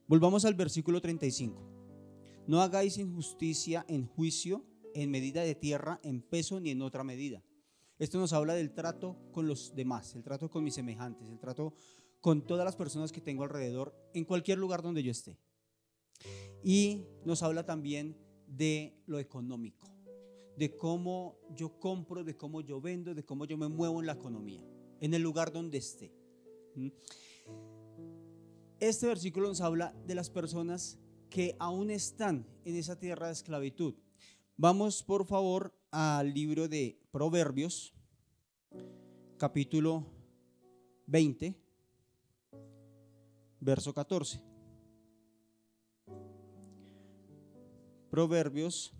Volvamos al versículo 35. No hagáis injusticia en juicio, en medida de tierra, en peso ni en otra medida. Esto nos habla del trato con los demás, el trato con mis semejantes, el trato con todas las personas que tengo alrededor, en cualquier lugar donde yo esté. Y nos habla también de lo económico, de cómo yo compro, de cómo yo vendo, de cómo yo me muevo en la economía, en el lugar donde esté. Este versículo nos habla de las personas que aún están en esa tierra de esclavitud. Vamos por favor al libro de Proverbios, capítulo 20, verso 14. Proverbios,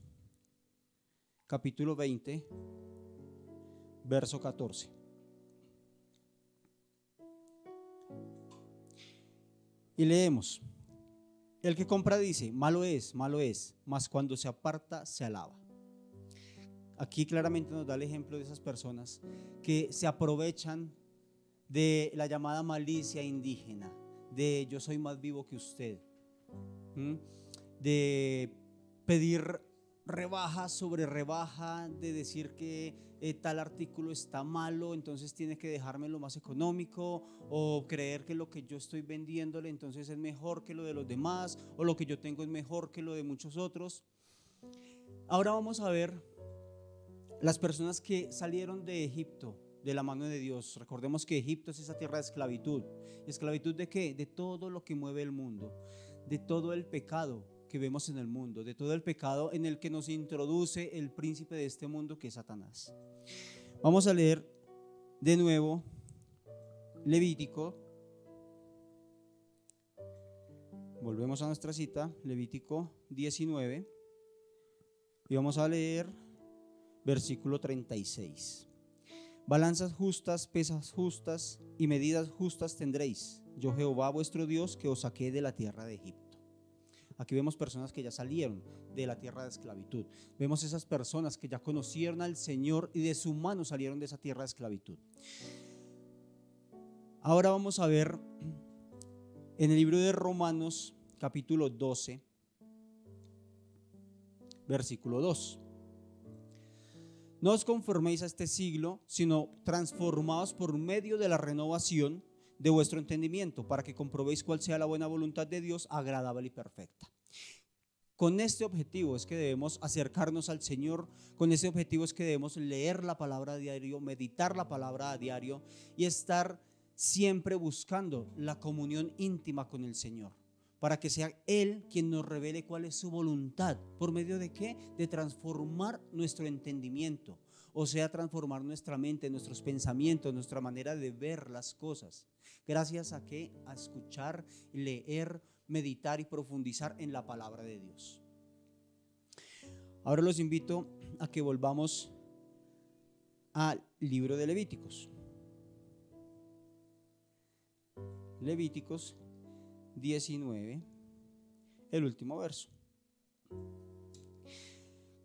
capítulo 20, verso 14. Y leemos: el que compra dice, malo es, mas cuando se aparta se alaba. Aquí claramente nos da el ejemplo de esas personas que se aprovechan de la llamada malicia indígena, de yo soy más vivo que usted, de pedir rebaja sobre rebaja, de decir que tal artículo está malo, entonces tiene que dejarme lo más económico, o creer que lo que yo estoy vendiéndole entonces es mejor que lo de los demás, o lo que yo tengo es mejor que lo de muchos otros. Ahora vamos a ver las personas que salieron de Egipto de la mano de Dios. Recordemos que Egipto es esa tierra de esclavitud. ¿Esclavitud de qué? De todo lo que mueve el mundo, de todo el pecado que vemos en el mundo, de todo el pecado en el que nos introduce el príncipe de este mundo, que es Satanás. Vamos a leer de nuevo Levítico. Volvemos a nuestra cita, Levítico 19, y vamos a leer versículo 36. Balanzas justas, pesas justas y medidas justas tendréis, yo Jehová vuestro Dios, que os saqué de la tierra de Egipto. Aquí vemos personas que ya salieron de la tierra de esclavitud. Vemos esas personas que ya conocieron al Señor y de su mano salieron de esa tierra de esclavitud. Ahora vamos a ver en el libro de Romanos, capítulo 12, versículo 2. No os conforméis a este siglo, sino transformaos por medio de la renovación de vuestro entendimiento, para que comprobéis cuál sea la buena voluntad de Dios, agradable y perfecta. Con este objetivo es que debemos acercarnos al Señor, con ese objetivo es que debemos leer la palabra a diario, meditar la palabra a diario y estar siempre buscando la comunión íntima con el Señor, para que sea Él quien nos revele cuál es su voluntad. ¿Por medio de qué? De transformar nuestro entendimiento, o sea, transformar nuestra mente, nuestros pensamientos, nuestra manera de ver las cosas. ¿Gracias a qué? A escuchar, leer, meditar y profundizar en la palabra de Dios. Ahora los invito a que volvamos al libro de Levíticos. Levíticos 19, el último verso.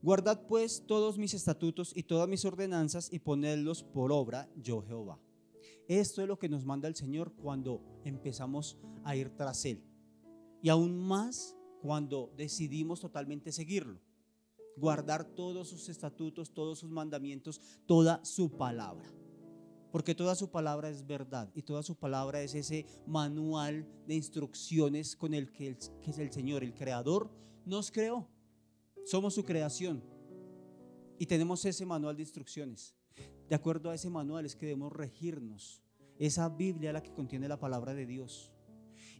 Guardad pues todos mis estatutos y todas mis ordenanzas y ponedlos por obra, yo Jehová. Esto es lo que nos manda el Señor cuando empezamos a ir tras Él, y aún más cuando decidimos totalmente seguirlo. Guardar todos sus estatutos, todos sus mandamientos, toda su palabra, porque toda su palabra es verdad y toda su palabra es ese manual de instrucciones con el que es el Señor, el Creador, nos creó. Somos su creación y tenemos ese manual de instrucciones. De acuerdo a ese manual es que debemos regirnos Esa Biblia es la que contiene la palabra de Dios.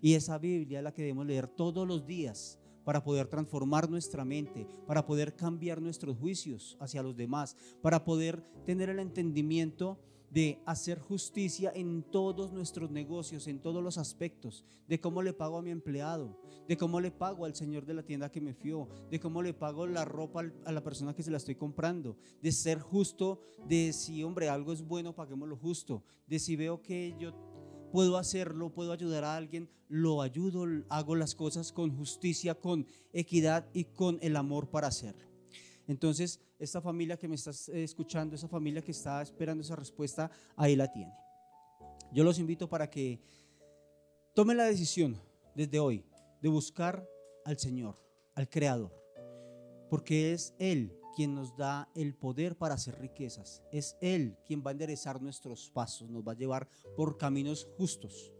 Y esa Biblia es la que debemos leer todos los días para poder transformar nuestra mente, para poder cambiar nuestros juicios hacia los demás, para poder tener el entendimiento de hacer justicia en todos nuestros negocios, en todos los aspectos, de cómo le pago a mi empleado, de cómo le pago al señor de la tienda que me fió, de cómo le pago la ropa a la persona que se la estoy comprando, de ser justo, de si, hombre, algo es bueno, paguémoslo justo, de si veo que yo puedo hacerlo, puedo ayudar a alguien, lo ayudo, hago las cosas con justicia, con equidad y con el amor para hacerlo. Entonces, esta familia que me estás escuchando, esa familia que está esperando esa respuesta, ahí la tiene. Yo los invito para que tomen la decisión desde hoy de buscar al Señor, al Creador, porque es Él quien nos da el poder para hacer riquezas. Es Él quien va a enderezar nuestros pasos, nos va a llevar por caminos justos.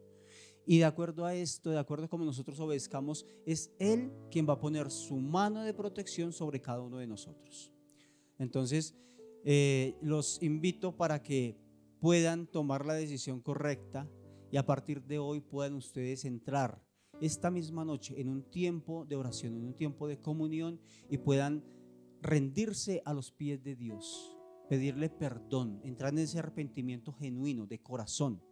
Y de acuerdo a esto, de acuerdo a cómo nosotros obedezcamos, es Él quien va a poner su mano de protección sobre cada uno de nosotros. Entonces, los invito para que puedan tomar la decisión correcta y a partir de hoy puedan ustedes entrar esta misma noche en un tiempo de oración, en un tiempo de comunión y puedan rendirse a los pies de Dios, pedirle perdón, entrar en ese arrepentimiento genuino de corazón,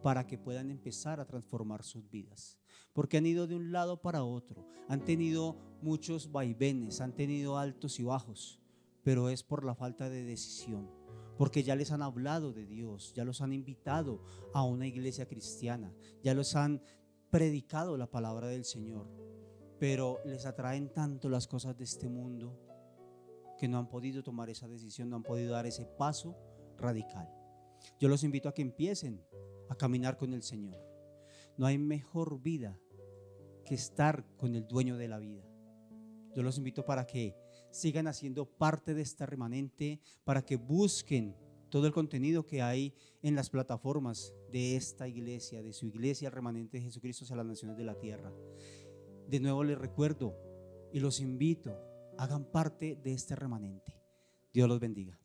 para que puedan empezar a transformar sus vidas, porque han ido de un lado para otro, han tenido muchos vaivenes, han tenido altos y bajos, pero es por la falta de decisión, porque ya les han hablado de Dios, ya los han invitado a una iglesia cristiana, ya los han predicado la palabra del Señor, pero les atraen tanto las cosas de este mundo que no han podido tomar esa decisión, no han podido dar ese paso radical. Yo los invito a que empiecen a caminar con el Señor. No hay mejor vida que estar con el dueño de la vida. Yo los invito para que sigan haciendo parte de esta remanente, para que busquen todo el contenido que hay en las plataformas de esta iglesia, de su iglesia remanente de Jesucristo hacia las naciones de la tierra. De nuevo les recuerdo y los invito, hagan parte de este remanente. Dios los bendiga.